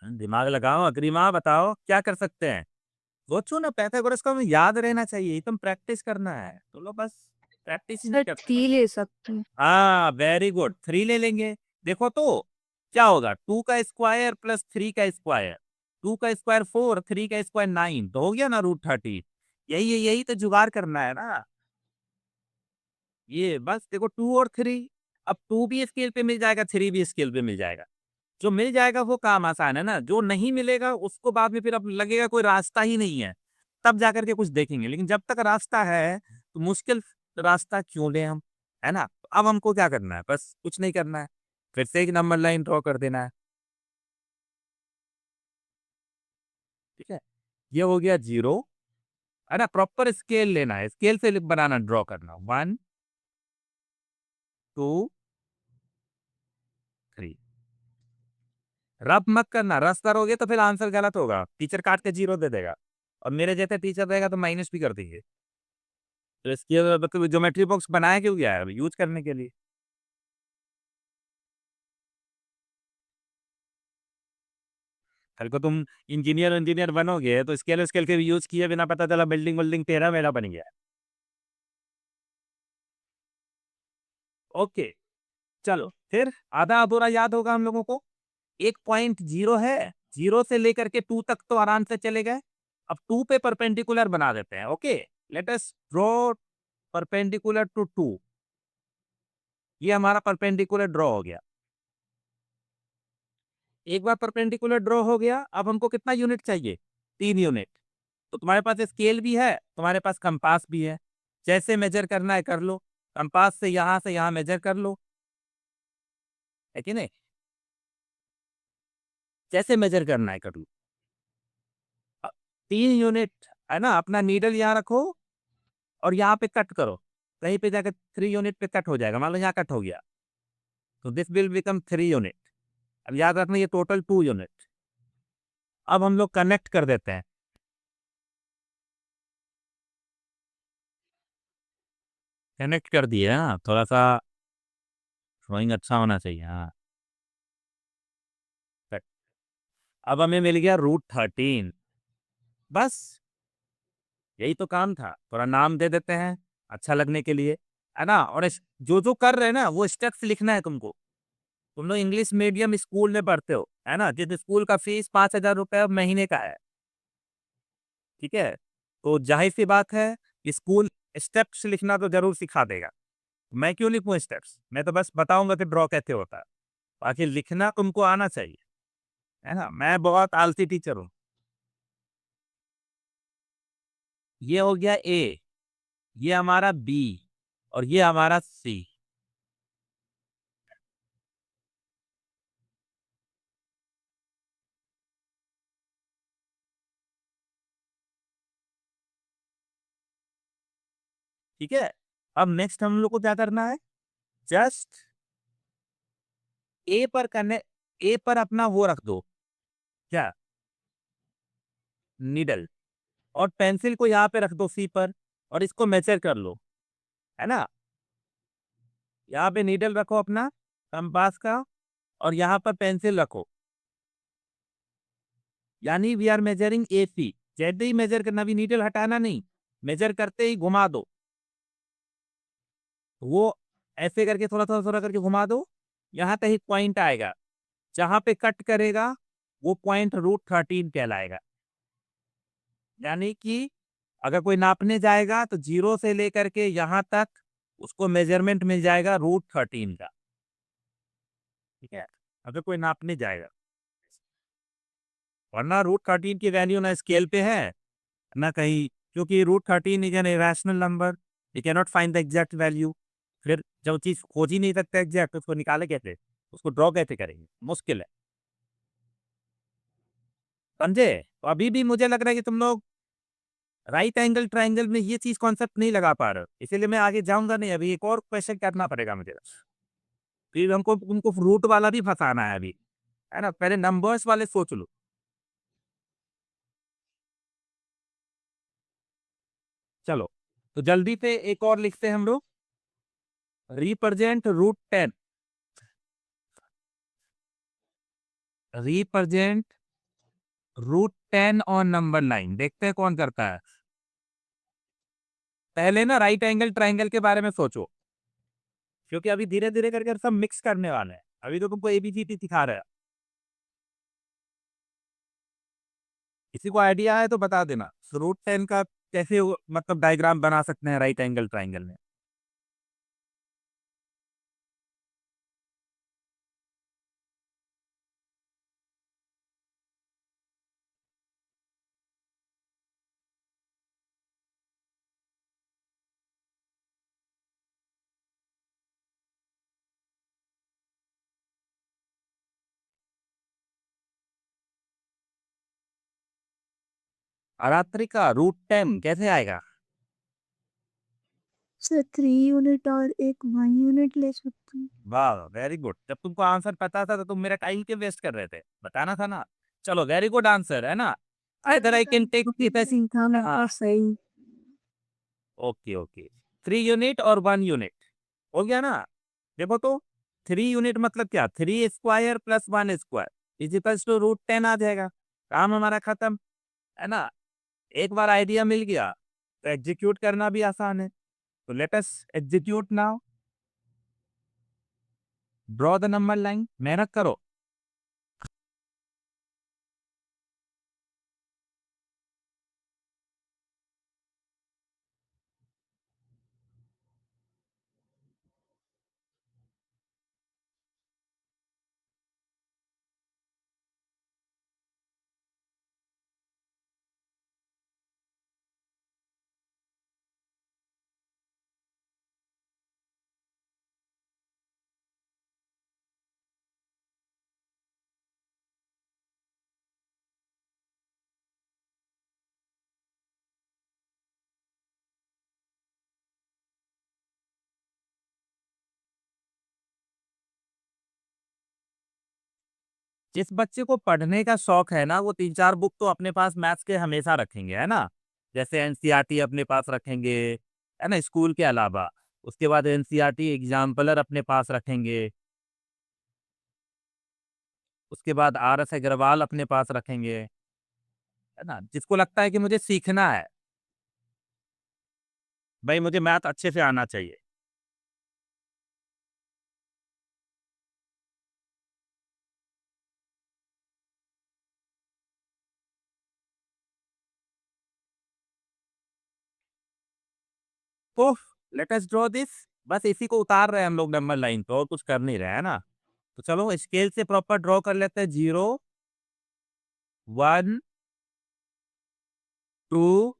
दिमाग लगाओ, अग्रिमा बताओ क्या कर सकते हैं? सोचो ना, पाइथागोरस का हमें याद रहना चाहिए, एकदम प्रैक्टिस करना है। तो लो बस प्रैक्टिस ही नहीं सर करते। 3 ले सकते हैं। हाँ, वेरी गुड, 3 ले लेंगे। देखो तो क्या होगा, 2 का स्क्वायर प्लस 3 का स्क्वायर, 2 का स्क्वायर 4, 3 का स्क्वायर 9, तो हो गया ना √13। यही तो जुगाड़ करना है ना। ये बस देखो 2 और 3, अब 2 भी स्केल पे मिल जाएगा, 3 भी स्केल पे मिल जाएगा। जो मिल जाएगा वो काम आसान है ना, जो नहीं मिलेगा उसको बाद में फिर अब लगेगा कोई रास्ता ही नहीं है, तब जाकर के कुछ देखेंगे। लेकिन जब तक रास्ता है तो मुश्किल रास्ता क्यों लें हम, है ना? अब हमको क्या करना है, बस कुछ नहीं करना है, फिर से एक नंबर लाइन ड्रॉ कर देना है। ठीक है, ये हो गया 0, है ना? प्रॉपर स्केल लेना है, स्केल से बनाना, ड्रॉ करना, 1 2 3। रब मत करना, रस करोगे तो फिर आंसर गलत होगा, टीचर काट के 0 दे देगा, और मेरे जैसे टीचर रहेगा तो माइनस भी कर देंगे। तो इसकी मतलब ज्योमेट्री बॉक्स बनाया क्यों गया है? यूज करने के लिए। कल को तुम इंजीनियर इंजीनियर बनोगे तो स्केल स्केल के भी यूज किए बिना पता चला बिल्डिंग बिल्डिंग तेरा मेरा बन गया। ओके, चलो फिर आधा अधूरा याद होगा हम लोगों को। एक पॉइंट 0 है, 0 से लेकर के 2 तक तो आराम से चले गए। अब 2 पे परपेंडिकुलर बना देते हैं। Okay, let us draw perpendicular to 2। ये हमारा परपेंडिकुलर ड्रॉ हो गया। एक बार परपेंडिकुलर ड्रॉ हो गया, अब हमको कितना यूनिट चाहिए? 3 यूनिट। तो तुम्हारे पास स्केल भी है, तुम्हारे पास कंपास भी है, जैसे मेजर करना है कर लो, कंपास से यहाँ मेजर कर लो, है कि नहीं? जैसे मेजर करना है कर लो। अ, 3 यूनिट, है ना? अपना नीडल यहाँ रखो और यहाँ पे कट करो, कहीं पे जाकर 3 यूनिट पे कट हो जाएगा, मान लो यहाँ कट हो गया, तो दिस विल बिकम 3 यूनिट। अब याद रखना ये टोटल 2 यूनिट। अब हम लोग कनेक्ट कर देते हैं। कनेक्ट कर दिए, हाँ, थोड़ा सा ड्राइंग अच्छा होना चाहिए, हाँ। कट। अब हमें मिल गया √13। बस यही तो काम था, थोड़ा नाम दे देते हैं अच्छा लगने के लिए, है ना? और जो जो कर रहे हैं ना वो स्टेप्स लिखना है तुमको। तुम लोग इंग्लिश मीडियम स्कूल में पढ़ते हो, है ना? जिस स्कूल का फीस 5,000 रुपये महीने का है, ठीक है? तो जाहिर सी बात है, स्कूल स्टेप्स लिखना तो जरूर सिखा देगा। मैं क्यों लिखूं स्टेप्स, मैं तो बस बताऊंगा कि ड्रॉ कैसे होता है, बाकी लिखना तुमको आना चाहिए, है ना? मैं बहुत आलसी टीचर हूँ। ये हो गया ए, ये हमारा बी, और ये हमारा सी। ठीक है, अब नेक्स्ट हम लोग को क्या करना है, जस्ट ए पर करने, ए पर अपना वो रख दो, क्या, नीडल, और पेंसिल को यहाँ पे रख दो सी पर, और इसको मेजर कर लो, है ना? यहाँ पे नीडल रखो अपना कंपास का, और यहाँ पर पेंसिल रखो, यानी वी आर मेजरिंग ए सी। जैसे ही मेजर करना, भी नीडल हटाना नहीं, मेजर करते ही घुमा दो, वो ऐसे करके थोड़ा थोड़ा थोड़ा करके घुमा दो, यहाँ तक एक पॉइंट आएगा, जहां पे कट करेगा वो पॉइंट √13 कहलाएगा। यानी कि अगर कोई नापने जाएगा तो 0 से लेकर के यहाँ तक उसको मेजरमेंट मिल जाएगा √13 का। ठीक है, अगर कोई नापने जाएगा, वरना √13 की वैल्यू ना स्केल पे है ना कहीं, क्योंकि √13 is an irrational number, you can not find the exact value. फिर जब चीज खोज ही नहीं सकते एग्जैक्ट, तो उसको निकाले कैसे, उसको ड्रॉ कैसे करेंगे, मुश्किल है। समझे? तो अभी भी मुझे लग रहा है कि तुम लोग राइट एंगल ट्राइंगल में ये चीज कॉन्सेप्ट नहीं लगा पा रहे हो, इसीलिए मैं आगे जाऊंगा नहीं। अभी एक और क्वेश्चन करना पड़ेगा मुझे, फिर हमको उनको रूट वाला भी फंसाना है अभी, है ना? पहले नंबर्स वाले सोच लो। चलो, तो जल्दी से एक और लिखते हैं हम लोग, रिप्रेजेंट रूट 10, रिप्रेजेंट रूट 10 और नंबर 9। देखते हैं कौन करता है। पहले ना राइट एंगल ट्राइंगल के बारे में सोचो, क्योंकि अभी धीरे धीरे करके सब मिक्स करने वाले हैं। अभी तो तुमको एबीसीडी सिखा रहा है। किसी को आइडिया है तो बता देना, रूट 10 का कैसे मतलब डायग्राम बना सकते हैं राइट एंगल ट्राइंगल में। आरात्रिका, रूट 10 कैसे आएगा? सर 3 यूनिट और एक 1 यूनिट ले सकते हैं। वाह, वेरी गुड। जब तुमको आंसर पता था तो तुम मेरा टाइम क्यों वेस्ट कर रहे थे? बताना था ना। चलो, वेरी गुड आंसर है ना। इधर आई कैन टेक था ना सही। Okay okay. 3 यूनिट और 1 यूनिट हो गया ना। देखो तो, 3 यूनिट मतलब क्या, 3 square plus 1 square equals to root 10 आ जाएगा। काम हमारा खत्म, है ना? एक बार आइडिया मिल गया तो एग्जीक्यूट करना भी आसान है। तो let us execute now. Draw the number line, मेहनत करो। जिस बच्चे को पढ़ने का शौक है ना, वो 3-4 बुक तो अपने पास मैथ्स के हमेशा रखेंगे, है ना? जैसे एनसीईआरटी अपने पास रखेंगे, है ना, स्कूल के अलावा। उसके बाद एनसीईआरटी एग्जाम्पलर अपने पास रखेंगे। उसके बाद आर एस अग्रवाल अपने पास रखेंगे, है ना? जिसको लगता है कि मुझे सीखना है, भाई मुझे मैथ अच्छे से आना चाहिए, तो लेट अस ड्रॉ दिस। बस इसी को उतार रहे हैं हम लोग नंबर लाइन पे, और कुछ कर नहीं रहे, है ना? तो चलो स्केल से प्रॉपर ड्रॉ कर लेते हैं। 0, 1, 2,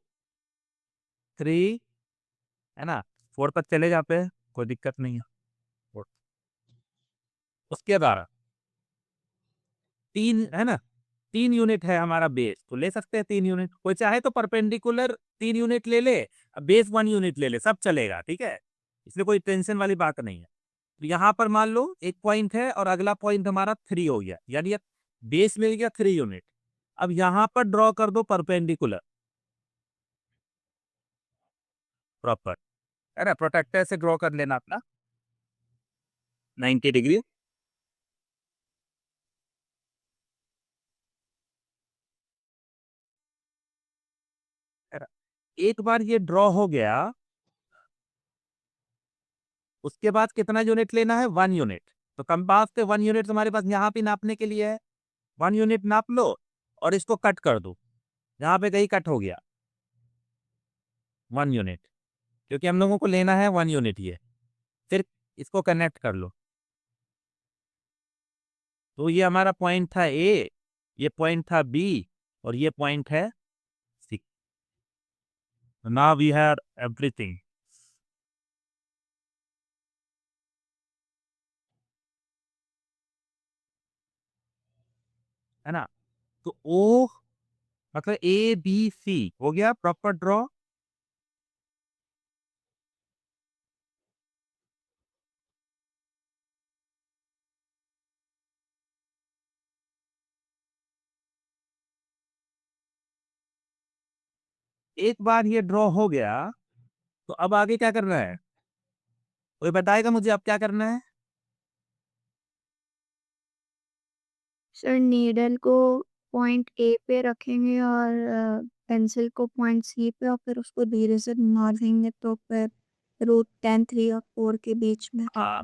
3, है ना? 4 तक चले जाते हैं, कोई दिक्कत नहीं है। Four। उसके बाद 3, है ना? 3 यूनिट है हमारा बेस, तो ले सकते हैं 3 यूनिट। कोई चाहे तो परपेंडिकुलर 3 यूनिट ले ले, बेस 1 यूनिट ले ले, सब चलेगा, ठीक है? इसमें कोई टेंशन वाली बात नहीं है। तो यहाँ पर मान लो एक पॉइंट है और अगला पॉइंट हमारा 3 हो गया, यानी बेस मिल गया 3 यूनिट। अब यहाँ पर ड्रॉ कर दो परपेंडिकुलर प्रॉपर, है ना? प्रोटेक्टर से ड्रॉ कर लेना अपना 90 डिग्री, है ना? एक बार ये ड्रॉ हो गया, उसके बाद कितना यूनिट लेना है? 1 यूनिट। तो कंपास से 1 यूनिट तुम्हारे पास यहाँ पे नापने के लिए है। 1 यूनिट नाप लो और इसको कट कर दो। यहाँ पे कहीं कट हो गया 1 यूनिट, क्योंकि हम लोगों को लेना है 1 यूनिट ये। फिर इसको कनेक्ट कर लो। तो ये हमारा पॉइंट था ए, ये पॉइंट था बी, और ये पॉइंट है सी। नाउ वी हैव एवरीथिंग, है ना? तो ओ मतलब ए बी सी हो गया प्रॉपर ड्रॉ। एक बार ये ड्रॉ हो गया तो अब आगे क्या करना है? कोई बताएगा मुझे अब क्या करना है? सर नीडल को पॉइंट ए पे रखेंगे और पेंसिल को पॉइंट सी पे और फिर उसको धीरे से घुमा देंगे तो फिर रूट 10 3 और 4 के बीच में। हाँ,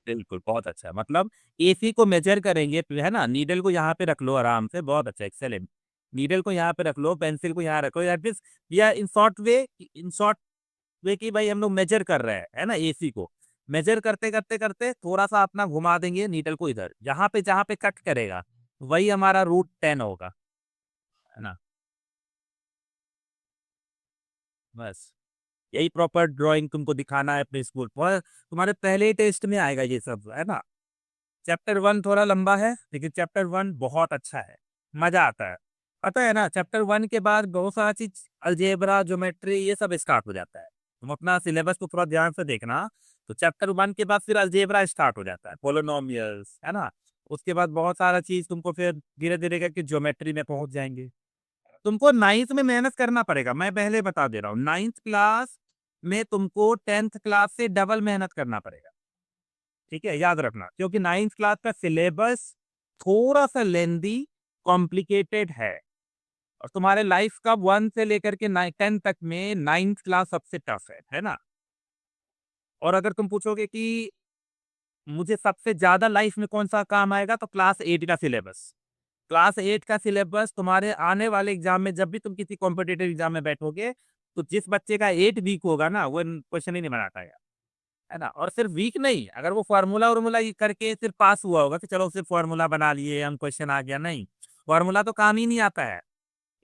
बिल्कुल, बहुत अच्छा। मतलब एसी को मेजर करेंगे, है ना? नीडल को यहाँ पे रख लो आराम से, बहुत अच्छा, एक्सीलेंट। नीडल को यहाँ पे रख लो, पेंसिल को यहाँ रखो, या फिर या इन शॉर्ट वे कि भाई हम लोग मेजर कर रहे हैं, है ना? एसी को मेजर करते करते करते थोड़ा सा अपना घुमा देंगे नीडल को इधर, जहाँ पे कट करेगा वही हमारा रूट 10 होगा, है ना? बस यही प्रॉपर ड्राइंग तुमको दिखाना है अपने स्कूल पर। तुम्हारे पहले ही टेस्ट में आएगा ये सब, है ना? चैप्टर 1 थोड़ा लंबा है, लेकिन चैप्टर 1 बहुत अच्छा है, मजा आता है। पता है ना, चैप्टर 1 के बाद बहुत सारा चीज, अलजेब्रा, ज्योमेट्री, ये सब स्टार्ट हो जाता है। तुम अपना सिलेबस को थोड़ा ध्यान से देखना। तो चैप्टर 1 के बाद फिर अलजेब्रा स्टार्ट हो जाता है, पोलिनोमियल्स, है ना? उसके बाद बहुत सारा चीज तुमको फिर धीरे धीरे करके ज्योमेट्री में पहुंच जाएंगे। तुमको नाइन्थ में मेहनत करना पड़ेगा, मैं पहले बता दे रहा हूँ। नाइन्थ क्लास में तुमको टेंथ क्लास से डबल मेहनत करना पड़ेगा। ठीक है, याद रखना, क्योंकि नाइन्थ क्लास का सिलेबस थोड़ा सा लेंदी, कॉम्प्लिकेटेड है। और तुम्हारे लाइफ का 1 से लेकर के 10 तक में नाइन्थ क्लास सबसे टफ है ना? और अगर तुम पूछोगे कि मुझे सबसे ज्यादा लाइफ में कौन सा काम आएगा, तो क्लास 8 का सिलेबस। क्लास 8 का सिलेबस तुम्हारे आने वाले एग्जाम में, जब भी तुम किसी कॉम्पिटेटिव एग्जाम में बैठोगे, तो जिस बच्चे का 8 वीक होगा ना, वो क्वेश्चन ही नहीं बना पाएगा, है ना? और सिर्फ वीक नहीं, अगर वो फार्मूला वार्मूला ये करके सिर्फ पास हुआ होगा कि चलो सिर्फ फार्मूला बना लिए हम, क्वेश्चन आ गया, नहीं। फार्मूला तो काम ही नहीं आता है।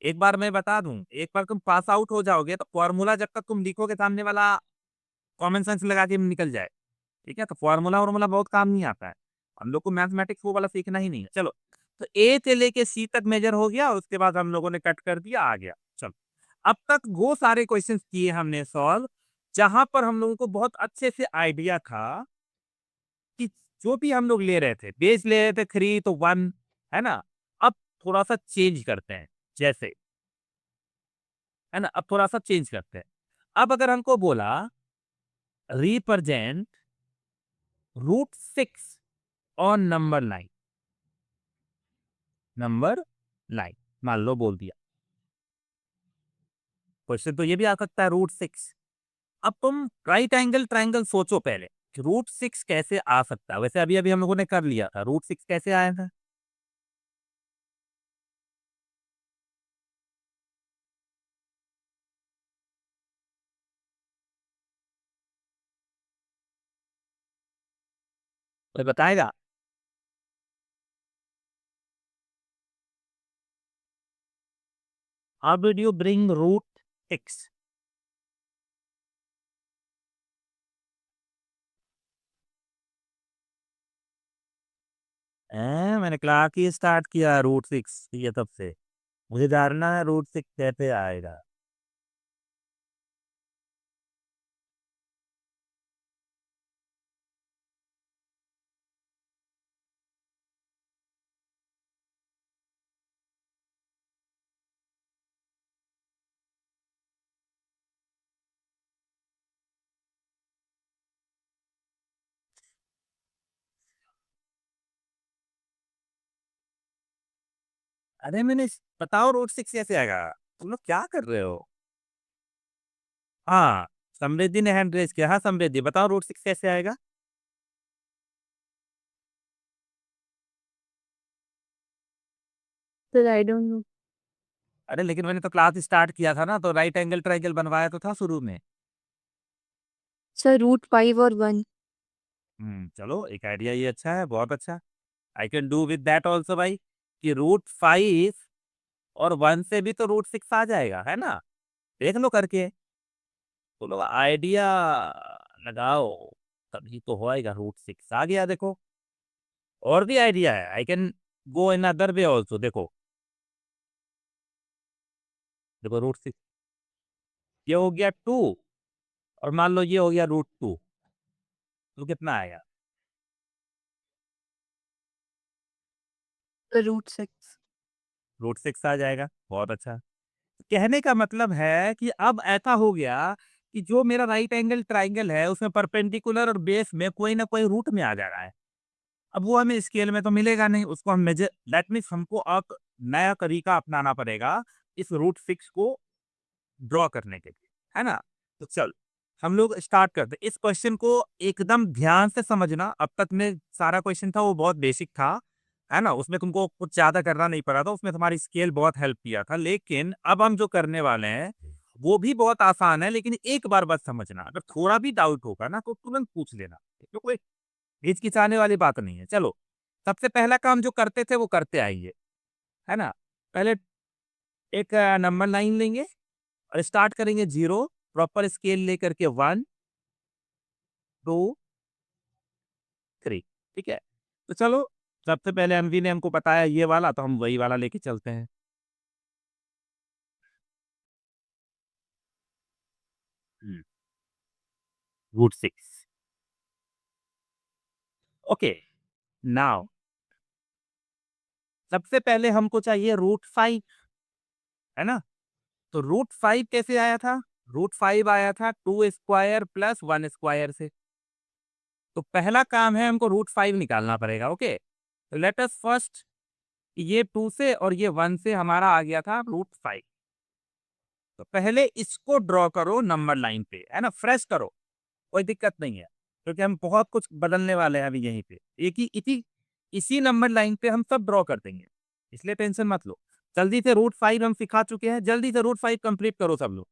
एक बार मैं बता दूं, एक बार तुम पास आउट हो जाओगे तो फार्मूला जब तक तुम लिखोगे सामने वाला कॉमन सेंस लगा के निकल जाए। ठीक है, तो फार्मूला वार्मूला बहुत काम नहीं आता है। हम लोग को मैथमेटिक्स वो वाला सीखना ही नहीं है। चलो, तो ए से लेके सी तक मेजर हो गया, उसके बाद हम लोगों ने कट कर दिया, आ गया। चलो, अब तक वो सारे क्वेश्चंस किए हमने सॉल्व, जहां पर हम लोगों को बहुत अच्छे से आइडिया था कि जो भी हम लोग ले रहे थे, बेस ले रहे थे 3 तो 1, है ना? अब थोड़ा सा चेंज करते हैं, जैसे, है ना? अब थोड़ा सा चेंज करते हैं। अब अगर हमको बोला रिप्रेजेंट रूट 6 और नंबर 9 मान लो बोल दिया, क्वेश्चन तो ये भी आ सकता है रूट 6। अब तुम राइट एंगल ट्राइंगल सोचो पहले कि रूट 6 कैसे आ सकता है। वैसे अभी अभी हम लोगों ने कर लिया था, रूट 6 कैसे आया था? कोई बताएगा? How did you bring root 6? मैंने क्लास ही स्टार्ट किया रूट 6 ये तब से मुझे जानना है रूट 6 कैसे आएगा। अरे मैंने बताओ रूट 6 कैसे आएगा? तुम लोग क्या कर रहे हो? हाँ, समृद्धि ने हैंड रेज किया। हाँ समृद्धि, बताओ रूट 6 कैसे आएगा? Sir I don't know. अरे लेकिन मैंने तो क्लास स्टार्ट किया था ना, तो राइट एंगल ट्राइंगल बनवाया तो था शुरू में। सर रूट 5 और 1। चलो, एक आइडिया ये अच्छा है, बहुत अच्छा। I can do with that also भाई, कि रूट 5 और 1 से भी तो रूट 6 आ जाएगा, है ना? देख लो करके, तो लोग आइडिया लगाओ, तभी तो होएगा। रूट 6 आ गया, देखो। और भी आइडिया है, I can go in other way also, देखो। देखो √6 ये हो गया 2 और मान लो ये हो गया √2 तो कितना आएगा? √6। √6 आ जाएगा, बहुत अच्छा। कहने का मतलब है कि अब ऐसा हो गया कि जो मेरा राइट एंगल ट्रायंगल है उसमें परपेंडिकुलर और बेस में कोई ना कोई रूट में आ जा रहा है। अब वो हमें स्केल में तो मिलेगा नहीं, उसको हम मेजर दैट मीन्स हमको अब नया तरीका अपनाना पड़ेगा इस √6 को ड्रॉ करने के लिए, है ना? तो चल, हम लोग स्टार्ट करते हैं। इस क्वेश्चन को एकदम ध्यान से समझना। अब तक में सारा क्वेश्चन था वो बहुत बेसिक था, है ना? उसमें तुमको कुछ ज़्यादा करना नहीं पड़ा था, उसमें तुम्हारी स्केल बहुत हेल्प किया था। लेकिन अब हम जो करने वाले हैं, वो भी बहुत आसान है, लेकिन एक बार बस समझना। अगर थोड़ा भी डाउट होगा ना, तो तुरंत पूछ लेना। तो कोई हिचकिचाने वाली बात नहीं है। चलो, सबसे पहला काम जो करते थे, वो करते आइए, है ना? पहले एक नंबर लाइन लेंगे और स्टार्ट करेंगे 0 प्रॉपर स्केल लेकर के 1, 2, 3 ठीक है? तो चलो सबसे पहले एमवी ने हमको बताया ये वाला तो हम वही वाला लेके चलते हैं। हुँ, √6 ओके, नाउ सबसे पहले हमको चाहिए √5 है ना? तो √5 कैसे आया था? √5 आया था 2 स्क्वायर प्लस 1 स्क्वायर से। तो पहला काम है हमको √5 निकालना पड़ेगा, ओके? तो लेट अस फर्स्ट ये 2 से और ये 1 से हमारा आ गया था √5 तो पहले इसको ड्रॉ करो नंबर लाइन पे, है ना? फ्रेश करो, कोई दिक्कत नहीं है, क्योंकि हम बहुत कुछ बदलने वाले हैं अभी यहीं पे। एक ही इसी नंबर लाइन पे हम सब ड्रॉ कर देंगे, इसलिए टेंशन मत लो। जल्दी से √5 हम सिखा चुके हैं, जल्दी से √5 कंप्लीट करो सब लोग।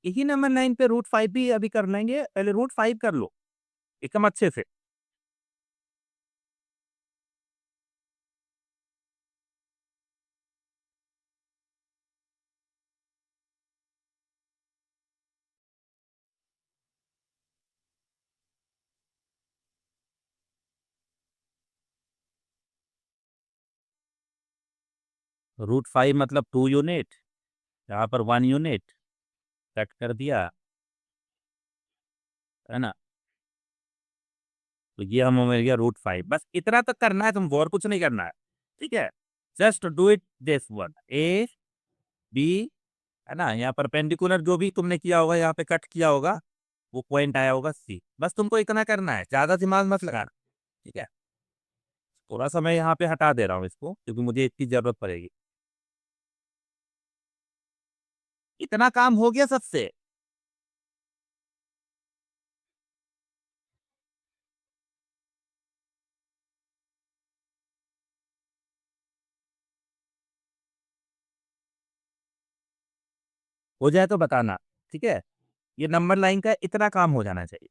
यही नंबर लाइन पे √5 भी अभी कर लेंगे, पहले √5 कर लो, एकदम अच्छे से। √5 मतलब 2 यूनिट, यहाँ पर 1 यूनिट, कट कर दिया, है ना? तो ये हम मिल गया √5 बस इतना तक करना है तुमको और कुछ नहीं करना है, ठीक है? Just do it this one A, B है ना? यहाँ परपेंडिकुलर जो भी तुमने किया होगा, यहाँ पे कट किया होगा, वो पॉइंट आया होगा सी। बस तुमको इतना करना है, ज़्यादा दिमाग मत लगाना, ठीक है? थोड़ा-सा मैं यहाँ पे हटा दे रहा हूँ इसको, क्योंकि मुझे इसकी ज़रूरत पड़ेगी। इतना काम हो गया सबसे? हो जाए तो बताना, ठीक है? ये नंबर लाइन का इतना काम हो जाना चाहिए।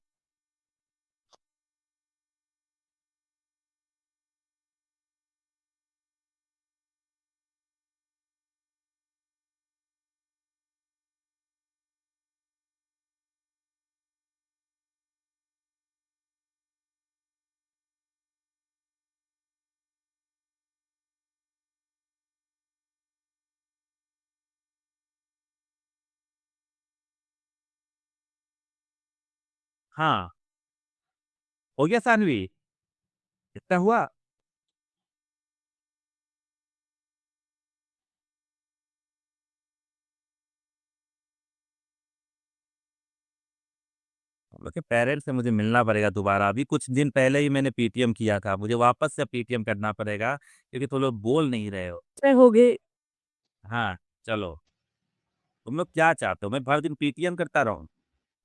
हाँ, हो गया सानवी? इतना हुआ? हम लोग के पेरेंट्स से मुझे मिलना पड़ेगा दोबारा। अभी कुछ दिन पहले ही मैंने पीटीएम किया था। मुझे वापस से पीटीएम करना पड़ेगा क्योंकि तुम लोग बोल नहीं रहे हो। तय हो गए। हाँ, चलो। तुम लोग क्या चाहते हो? मैं भर दिन पीटीएम करता रहूँ?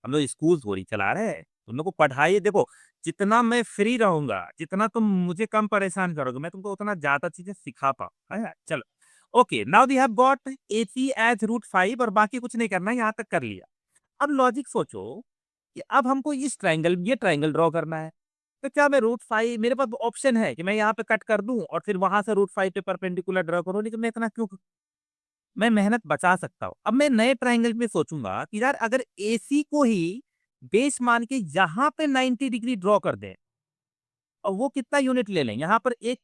हम लोग स्कूल थोड़ी चला रहे हैं। तुम लोग को पढ़ाई देखो, जितना मैं फ्री रहूँगा, जितना तुम मुझे कम परेशान करोगे, मैं तुमको उतना ज़्यादा चीज़ें सिखा पाऊँ। है ना? चलो। Okay, now we have got AC as √5 और बाकी कुछ नहीं करना है, यहाँ तक कर लिया। अब लॉजिक सोचो कि अब हमको इस ट्रायंगल ये ट्रायंगल ड्रॉ करना है। तो क्या मैं √5 मेरे पास ऑप्शन है कि मैं यहाँ पे कट कर दूं और फिर वहां से √5 पे परपेंडिकुलर ड्रॉ करूं, लेकिन मैं इतना क्यों, मैं मेहनत बचा सकता हूँ। अब मैं नए ट्रायंगल में सोचूंगा कि यार अगर एसी को ही बेस मान के यहाँ पे 90 डिग्री ड्रॉ कर दें, और वो कितना यूनिट ले लें यहाँ पर एक,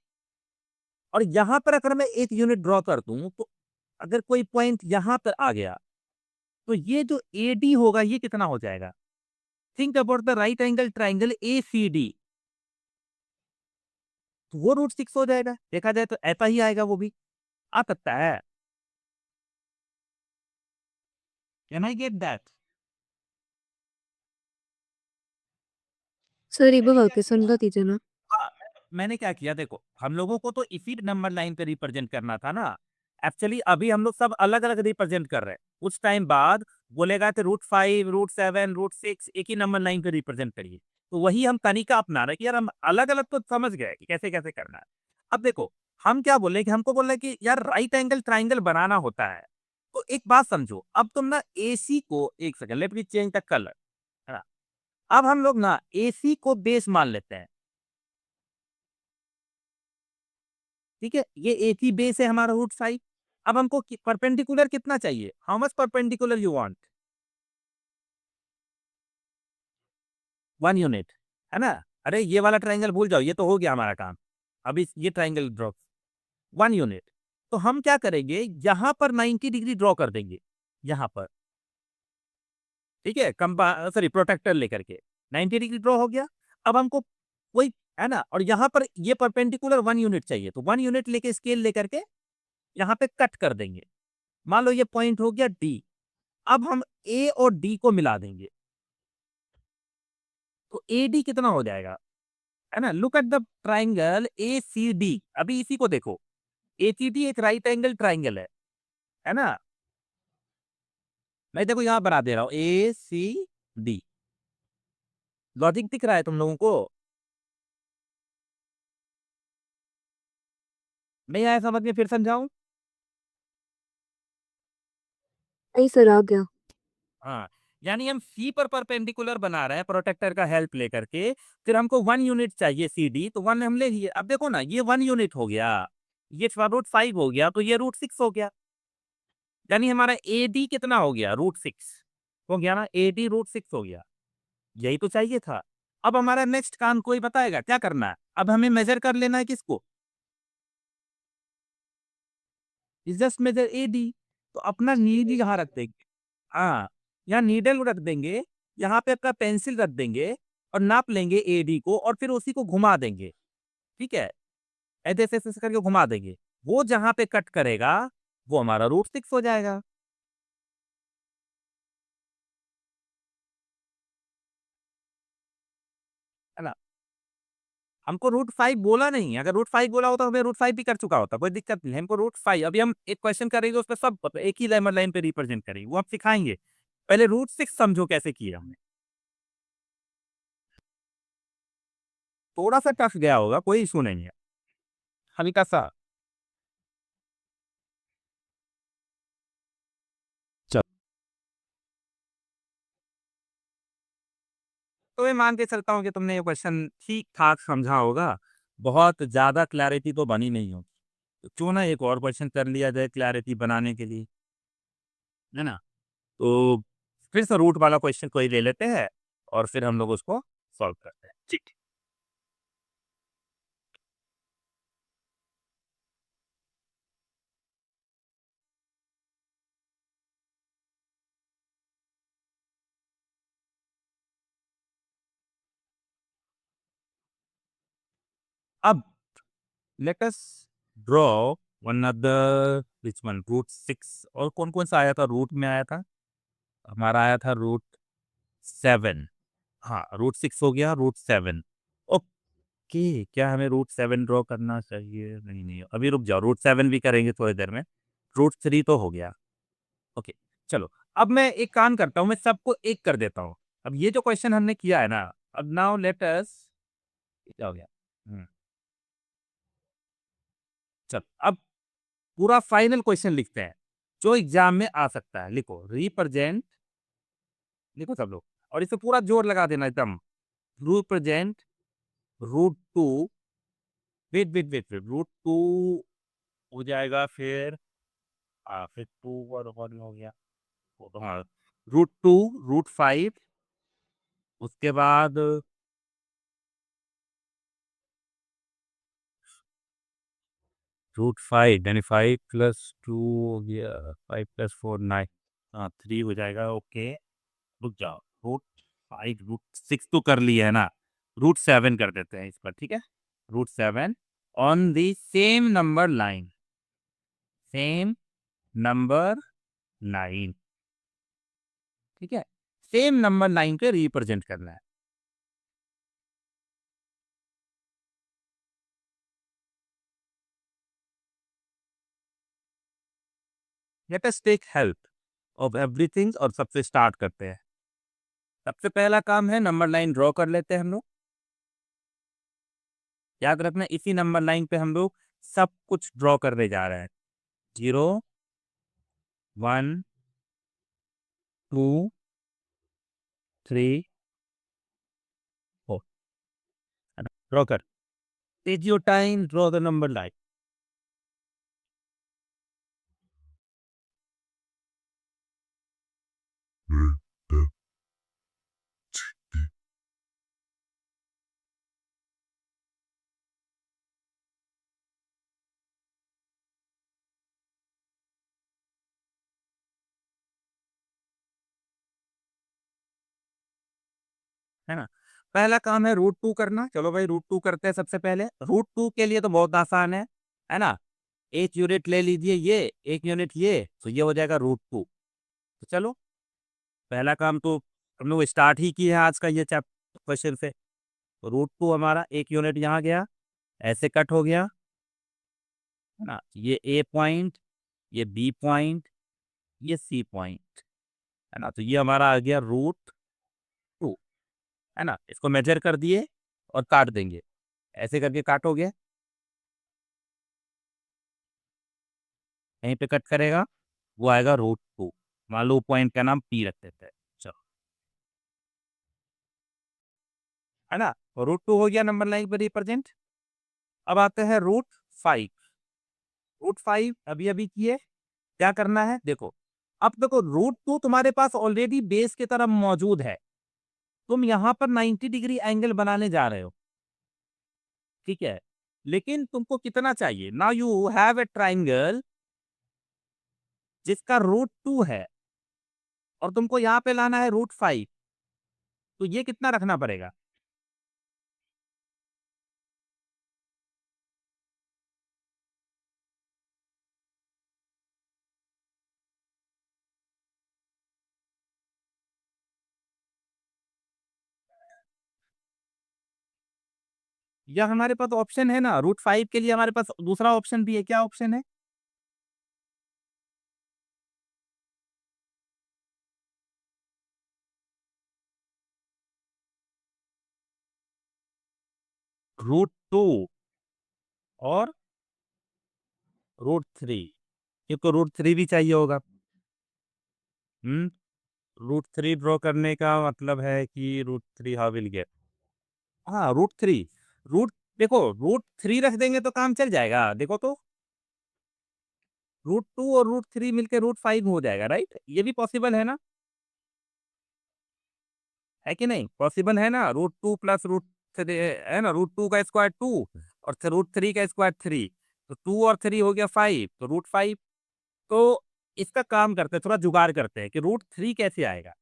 और यहाँ पर अगर मैं 1 यूनिट ड्रॉ कर दूं, तो अगर कोई पॉइंट यहाँ पर आ गया, तो ये जो एडी होगा ये कितना हो जाएगा? Think about the right angle triangle ACD, तो वो √6 हो जाएगा। देखा जाए तो ऐसा ही आएगा, वो भी आ सकता है। Can I get that? Sir एक बार वापस सुनवा दीजिए ना। हाँ, मैंने क्या किया देखो, हम लोगों को तो इसी नंबर लाइन पे रिप्रेजेंट करना था ना। एक्चुअली अभी हम लोग सब अलग-अलग रिप्रेजेंट कर रहे हैं। कुछ टाइम बाद बोलेगा कि √5, √7, √6 एक ही नंबर लाइन पे रिप्रेजेंट करिए। तो वही हम तरीका अपना रहे हैं कि यार हम अलग-अलग तो समझ गए कि कैसे-कैसे करना है। अब देखो, हम क्या बोले कि हमको बोला कि यार राइट एंगल ट्रायंगल बनाना होता है। तो एक बात समझो, अब तुम ना एसी को, एक second let me change the colour, है ना? अब हम लोग ना एसी को बेस मान लेते हैं। ठीक है? ये एक ही बेस है हमारा √5। अब हमको परपेंडिकुलर कितना चाहिए? How much perpendicular you want? 1 unit, है ना? अरे ये वाला ट्रायंगल भूल जाओ, ये तो हो गया हमारा काम। अभी ये ट्रायंगल ड्रॉ 1 यूनिट। तो हम क्या करेंगे, यहाँ पर 90 डिग्री ड्रॉ कर देंगे, यहाँ पर। ठीक है? सॉरी प्रोटेक्टर लेकर के 90 डिग्री ड्रॉ हो गया। अब हमको वही, है ना? और यहाँ पर ये परपेंडिकुलर 1 यूनिट चाहिए, तो 1 यूनिट लेके स्केल लेकर के यहाँ पे कट कर देंगे। मान लो ये पॉइंट हो गया डी। अब हम ए और डी को मिला देंगे, तो एडी कितना हो जाएगा? है ना? Look at the triangle ACD. अभी इसी को देखो, एसीडी एक राइट एंगल ट्राइंगल है ना? मैं देखो यहाँ बना दे रहा हूँ ए सी डी। लॉजिक दिख रहा है तुम लोगों को? नहीं आया समझ में, फिर समझाऊं? नहीं सर आ गया। हाँ, यानी हम सी पर परपेंडिकुलर बना रहे हैं प्रोटेक्टर का हेल्प लेकर के। फिर हमको 1 यूनिट चाहिए सीडी, तो 1 हम ले लिए। अब देखो ना, ये 1 यूनिट हो गया, ये √5 हो गया, तो ये √6 हो गया। यानी हमारा एडी कितना हो गया? √6 हो गया ना? एडी √6 हो गया। यही तो चाहिए था। अब हमारा नेक्स्ट काम कोई बताएगा क्या करना है? अब हमें मेजर कर लेना है किसको? Is just measure AD. तो अपना नीड यहाँ रख देंगे। हाँ, यहाँ नीडल रख देंगे, यहाँ पे अपना पेंसिल रख देंगे और नाप लेंगे एडी को, और फिर उसी को घुमा देंगे। ठीक है? ऐसे-ऐसे करके घुमा देंगे। वो जहाँ पे कट करेगा, वो हमारा √6 हो जाएगा। है ना? हमको √5 बोला नहीं, अगर √5 बोला होता तो मैं √5 भी कर चुका होता, कोई दिक्कत नहीं है। हमको √5, अभी हम एक क्वेश्चन करेंगे उसपे सब एक ही नंबर लाइन पे रिप्रेजेंट करेंगे, वो हम सिखाएँगे। पहले √6 समझो कैसे किया हमने। थोड़ा-सा टफ गया होगा, कोई इश्यू नहीं है, हल्का-सा। चल, तो मैं मान के चलता हूँ कि तुमने ये क्वेश्चन ठीक-ठाक समझा होगा। बहुत ज़्यादा क्लैरिटी तो बनी नहीं होगी। तो क्यों ना एक और क्वेश्चन कर लिया जाए क्लैरिटी बनाने के लिए, है ना? तो फिर से रूट वाला क्वेश्चन कोई ले लेते हैं और फिर हम लोग उसको सॉल्व करते हैं। ठीक। अब late us draw one other, which one, √6, और कौन-कौन सा आया था रूट में आया था? हमारा आया था √7। हाँ, √6 हो गया, √7। ओके, क्या हमें √7 ड्रॉ करना चाहिए? नहीं, नहीं, अभी रुक जाओ, √7 भी करेंगे थोड़ी देर में। √3 तो हो गया। ओके, चलो। अब मैं एक काम करता हूँ, मैं सबको एक कर देता हूँ। अब ये जो क्वेश्चन हमने किया है ना, अब नाउ लेट अस, क्या हो गया? हुँ, चलो अब पूरा फाइनल क्वेश्चन लिखते हैं, जो एग्ज़ाम में आ सकता है। लिखो रिप्रेजेंट, लिखो सब लोग, और इसे पूरा जोर लगा देना एकदम। Represent √2, wait wait wait wait, √2 हो जाएगा फिर, फिर 2 और 1 हो गया, हाँ, √2, √5, उसके बाद √5 यानी 5+2 हो गया, 5+4 9, हाँ 3 हो जाएगा। ओके, रुक जाओ, √5 √6 तो कर लिया है ना, √7 कर देते हैं इस पर, ठीक है, √7 on the same number line, same number line, ठीक है, सेम नंबर लाइन पे रिप्रेजेंट करना है। Let us take help of everything और सबसे स्टार्ट करते हैं। सबसे पहला काम है नंबर लाइन ड्रॉ कर लेते हैं हम लोग। याद रखना इसी नंबर लाइन पे हम लोग सब कुछ ड्रॉ करने जा रहे हैं। 0 1 2 3 4, ड्रॉ कर, take your time, draw the number line. है ना, पहला काम है √2 करना। चलो भाई √2 करते हैं। सबसे पहले √2 के लिए तो बहुत आसान है ना, एक यूनिट ले लीजिए, ये एक यूनिट, ये तो ये हो जाएगा √2। तो चलो पहला काम तो हम लोग स्टार्ट ही किए हैं आज का ये चैप्टर क्वेश्चन से। √2 हमारा एक यूनिट यहाँ गया, ऐसे कट हो गया, है ना, ये ए पॉइंट, ये बी पॉइंट, ये सी पॉइंट, है ना, तो ये हमारा आ गया √2, है ना, इसको मेजर कर दिए और काट देंगे, ऐसे करके काटोगे, यहीं पे कट करेगा, वो आएगा √2। मान लो पॉइंट का नाम पी रख देते हैं, चलो, है ना, √2 हो गया नंबर लाइन पर रिप्रेजेंट। अब आते हैं √5। √5 अभी अभी किए, क्या करना है देखो, अब देखो √2 तुम्हारे पास ऑलरेडी बेस की तरफ मौजूद है, तुम यहाँ पर 90 डिग्री एंगल बनाने जा रहे हो, ठीक है, लेकिन तुमको कितना चाहिए, now you have a triangle जिसका √2 है और तुमको यहाँ पे लाना है √5, तो ये कितना रखना पड़ेगा। या हमारे पास ऑप्शन है ना, √5 के लिए हमारे पास दूसरा ऑप्शन भी है, क्या ऑप्शन है, √2 और √3, क्योंकि √3 भी चाहिए होगा। हम्म, √3 ड्रॉ करने का मतलब है कि √3 हाउ विल गेट, हाँ √3, रूट, देखो √3 रख देंगे तो काम चल जाएगा, देखो तो √2 और √3 मिलके √5 हो जाएगा, राइट, ये भी पॉसिबल है ना, है कि नहीं, पॉसिबल है ना, √2 प्लस √3, है ना, √2 का स्क्वायर 2 और √3 का स्क्वायर 3, तो 2 और 3 हो गया 5, तो √5। तो इसका काम करते हैं, थोड़ा जुगाड़ करते हैं कि √3 कैसे आएगा।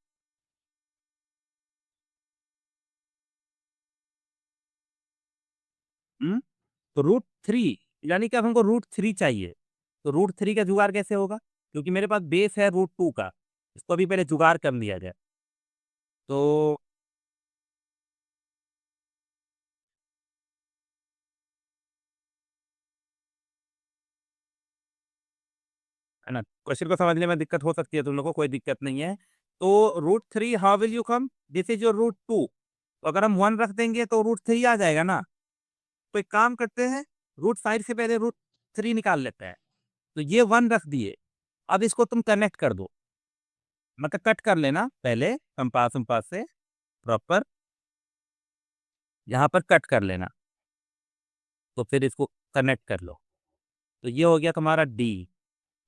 हम्म, तो √3 यानी कि अब हमको √3 चाहिए, तो √3 का जुगाड़ कैसे होगा, क्योंकि मेरे पास बेस है √2 का, इसको अभी पहले जुगाड़ कर लिया जाए। तो है ना, क्वेश्चन को समझने में दिक्कत हो सकती है तुम लोग को, कोई दिक्कत नहीं है। तो √3 how will you come, this is your √2, तो अगर हम 1 रख देंगे तो √3 आ जाएगा ना। तो एक काम करते हैं, √5 से पहले √3 निकाल लेते हैं, तो ये 1 रख दिए, अब इसको तुम कनेक्ट कर दो, मतलब कट कर लेना पहले कंपास वम्पास से प्रॉपर, यहाँ पर कट कर लेना, तो फिर इसको कनेक्ट कर लो। तो ये हो गया तुम्हारा डी।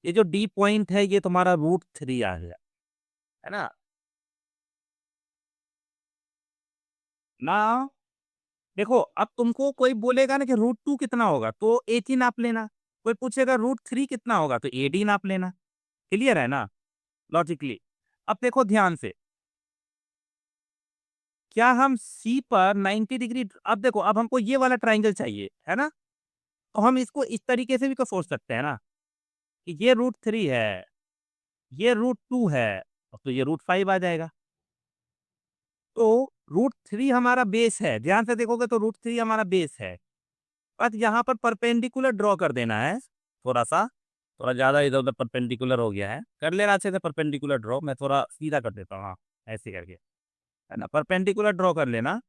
ये जो डी पॉइंट है ये तुम्हारा √3 आ गया, है ना। ना देखो, अब तुमको कोई बोलेगा ना कि √2 कितना होगा तो AC नाप लेना, कोई पूछेगा √3 कितना होगा तो AD नाप लेना। क्लियर है ना लॉजिकली। अब देखो ध्यान से, क्या हम C पर 90 डिग्री, अब देखो अब हमको ये वाला ट्राइंगल चाहिए, है ना। तो हम इसको इस तरीके से भी तो सोच सकते हैं ना कि ये √3 है, ये √2 है, तो ये √5 आ जाएगा। तो √3 हमारा बेस है, ध्यान से देखोगे तो √3 हमारा बेस है। बस यहाँ पर परपेंडिकुलर ड्रॉ कर देना है, थोड़ा-सा, थोड़ा ज़्यादा इधर-उधर परपेंडिकुलर हो गया है। कर लेना अच्छे से परपेंडिकुलर ड्रॉ, मैं थोड़ा सीधा कर देता हूँ, हाँ, ऐसे करके, है ना, परपेंडिकुलर ड्रॉ कर लेना।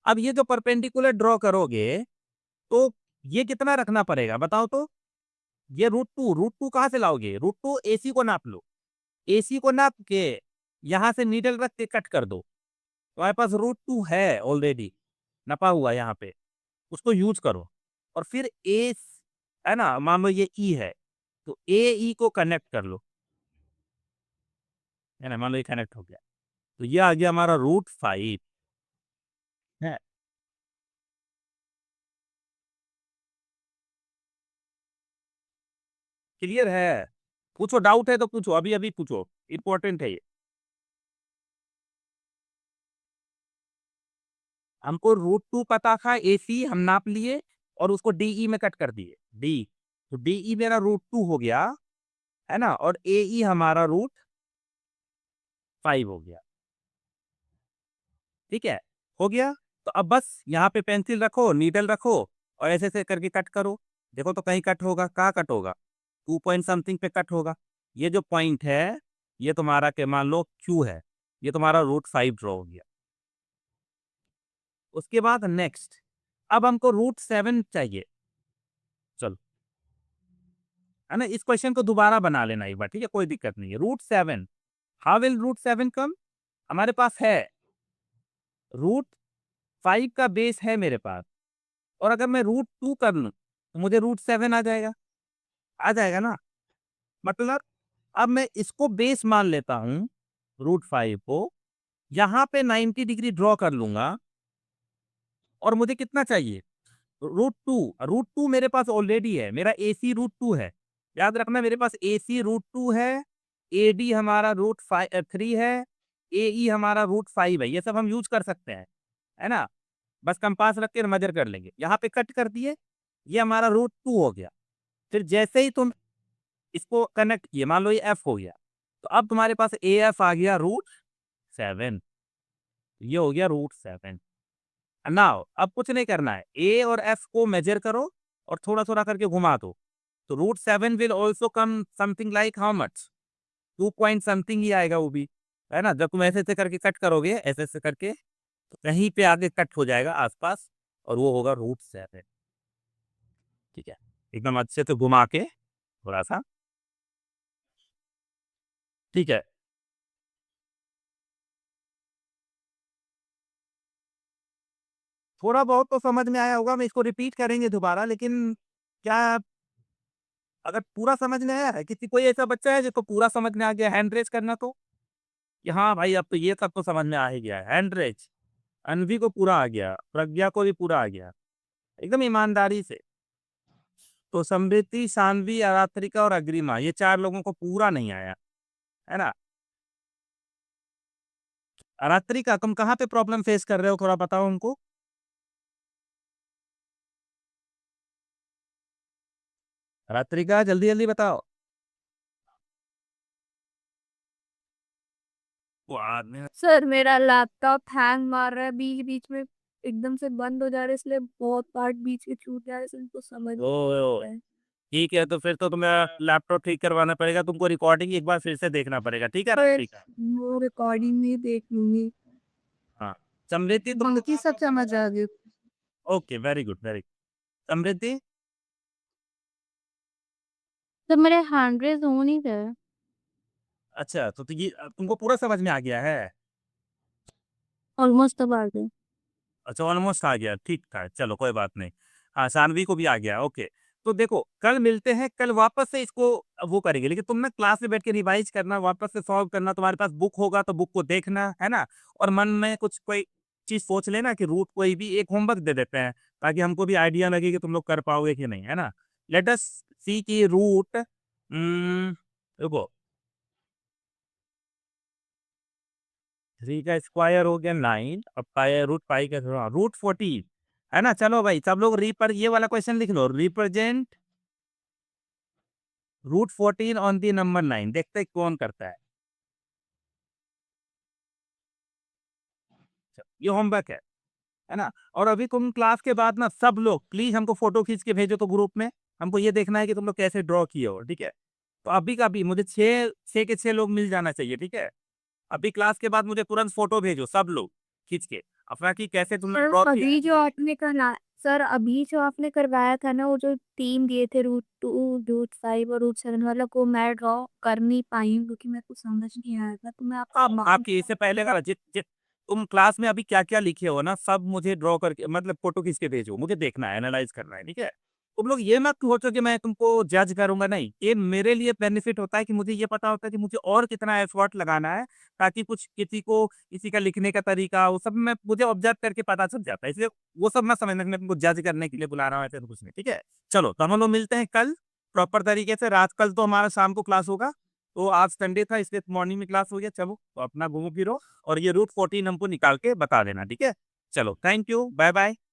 अब ये जो परपेंडिकुलर ड्रॉ करोगे, तो ये कितना रखना पड़ेगा बताओ तो? ये √2 कहाँ से लाओगे? √2 AC को नाप लो। AC को नाप के यहाँ से नीडल रख के कट कर दो। तुम्हारे पास √2 है ऑलरेडी, नपा हुआ यहाँ पे, उसको यूज़ करो। और फिर है ना, मान लो ये E है, तो AE को कनेक्ट कर लो, है ना, मान लो ये कनेक्ट हो गया। तो ये आ गया हमारा √5 है। क्लियर है? पूछो, डाउट है तो पूछो, अभी-अभी पूछो, इम्पोर्टेंट है ये। हमको √2 पता था, AC हम नाप लिए और उसको DE में कट कर दिए, D। तो DE मेरा √2 हो गया, है ना, और AE हमारा √5 हो गया। ठीक है? हो गया? तो अब बस यहाँ पे पेंसिल रखो, नीडल रखो और ऐसे-ऐसे करके कट करो। देखो तो कहीं कट होगा, कहाँ कट होगा? 2 पॉइंट समथिंग पे कट होगा। ये जो पॉइंट है, ये तुम्हारा क्या मान लो Q है। ये तुम्हारा √5 ड्रॉ हो गया। उसके बाद नेक्स्ट, अब हमको √7 चाहिए। चलो, है ना? इस क्वेश्चन को दोबारा बना लेना एक बार, ठीक है? कोई दिक्कत नहीं है। √7, हाउ विल √7 कम? हमारे पास है, √5 का बेस है मेरे पास, और अगर मैं √2 कर लूँ, तो मुझे √7 आ जाएगा। आ जाएगा ना? मतलब अब मैं इसको बेस मान लेता हूँ, √5 को, यहाँ पे 90 डिग्री ड्रॉ कर लूँगा और मुझे कितना चाहिए? √2 मेरे पास ऑलरेडी है, मेरा AC √2 है। याद रखना मेरे पास AC √2 है, AD हमारा √3 है, AE हमारा √5 है। ये सब हम यूज़ कर सकते हैं, है ना? बस कंपास रख के मेजर कर लेंगे। यहाँ पे कट कर दिए, ये हमारा √2 हो गया। फिर जैसे ही तुम इसको कनेक्ट किए, मान लो ये F हो गया, तो अब तुम्हारे पास AF आ गया √7। ये हो गया √7। नाउ अब कुछ नहीं करना है, A और F को मेजर करो और थोड़ा-थोड़ा करके घुमा दो। तो √7 will also come something like how much? 2 point something ही आएगा वो भी, है ना? जब तुम ऐसे-ऐसे करके कट करोगे, ऐसे-ऐसे करके, तो कहीं पे आगे कट हो जाएगा आस-पास और वो होगा √7। ठीक है? एकदम अच्छे से घुमा के थोड़ा-सा, ठीक है? थोड़ा बहुत तो समझ में आया होगा, मैं इसको रिपीट करेंगे दोबारा, लेकिन क्या अगर पूरा समझ में आया है? किसी कोई ऐसा बच्चा है जिसको पूरा समझ में आ गया, हैंड रेज़ करना तो? कि हाँ भाई, अब तो ये सब तो समझ में आ ही गया है। हैंड रेज़, अनवी को पूरा आ गया, प्रज्ञा को भी पूरा आ गया, एकदम ईमानदारी से। तो समृद्धि, सान्वी, आरात्रिका और अग्रिमा, ये 4 लोगों को पूरा नहीं आया, है ना? आरात्रिका, तुम कहाँ पे प्रॉब्लम फेस कर रहे हो, थोड़ा बताओ हमको? आरात्रिका, जल्दी-जल्दी बताओ। वो आदमी, सर मेरा लैपटॉप हैंग मार रहा है, बीच-बीच में एकदम से बंद हो जा रहा है, इसलिए बहुत पार्ट बीच के छूट जा रहे हैं, सर हमको समझ नहीं ओह! आ रहा है। ठीक है, तो फिर तो तुम्हें लैपटॉप ठीक करवाना पड़ेगा, तुमको रिकॉर्डिंग एक बार फिर से देखना पड़ेगा, ठीक है पर आरात्रिका? वो रिकॉर्डिंग में देख लूँगी, हाँ। समृद्धि, तुम बाकी सब समझ आ गई। Okay, very good, very good. Samriddhi? Sir मेरे हैंड रेज़ हो नहीं रहा है। अच्छा, तो ये तुमको पूरा समझ में आ गया है? ऑलमोस्ट अब आ गए। अच्छा ऑलमोस्ट आ गया, ठीक था, चलो कोई बात नहीं। हाँ, सानवी को भी आ गया, ओके। तो देखो, कल मिलते हैं, कल वापस से इसको वो करेंगे, लेकिन तुम ना क्लास में बैठ के रिवाइज़ करना, वापस से सॉल्व करना, तुम्हारे पास बुक होगा तो बुक को देखना, है ना? और मन में कुछ कोई चीज़ सोच लेना कि रूट कोई भी एक होमवर्क दे देते हैं, ताकि हमको भी आइडिया लगे कि तुम लोग कर पाओगे कि नहीं, है ना? लेट अस सी कि रूट रुको, 3 का स्क्वायर हो गया 9, अब पाई रूट पाई का रूट 14, है ना? चलो भाई सब लोग रिपर ये वाला क्वेश्चन लिख लो, represent root 14 on the number 9, देखते हैं कौन करता है। ये होमवर्क है ना? और अभी तुम क्लास के बाद ना सब लोग प्लीज हमको फोटो खींच के भेजो तो ग्रुप में, हमको ये देखना है कि तुम लोग कैसे ड्रॉ किए हो, ठीक है? तो अभी का अभी मुझे 6 के 6 लोग मिल जाना चाहिए, ठीक है? अभी क्लास के बाद मुझे तुरंत फोटो भेजो सब लोग खींच के अपना कि कैसे तुमने सर ड्रॉ किया है। अभी जो आपने करा सर अभी जो आपने करवाया था ना वो जो 3 दिए थे रूट 2 रूट 5 और रूट 7 वाला को मैं ड्रॉ कर नहीं पाई हूँ क्योंकि मेरे को समझ नहीं आया था तो मैं आपसे अब माफी आपकी इससे पहले का जित जित तुम क्लास में अभी क्या-क्या लिखे हो ना, सब मुझे ड्रॉ करके मतलब फ़ोटो खींच के भेजो। मुझे देखना है, एनालाइज़ करना है, ठीक है? तुम लोग ये मत सोचो कि मैं तुमको जज करूँगा, नहीं। ये मेरे लिए बेनिफिट होता है कि मुझे ये पता होता है कि मुझे और कितना एफर्ट लगाना है, ताकि कुछ किसी का लिखने का तरीका वो सब मैं मुझे ऑब्ज़र्व करके पता चल जाता है। इसलिए वो सब मत समझना कि मैं तुमको जज करने के लिए बुला रहा हूँ, ऐसा तो कुछ नहीं, ठीक है? चलो, तो हम लोग मिलते हैं कल प्रॉपर तरीके से। रात कल तो हमारा शाम को क्लास होगा। तो आज संडे था इसलिए मॉर्निंग में क्लास हो गया, चलो तो अपना घूमो फिरो और ये रूट 14 हमको निकाल के बता देना, ठीक है? चलो थैंक यू, बाय बाय।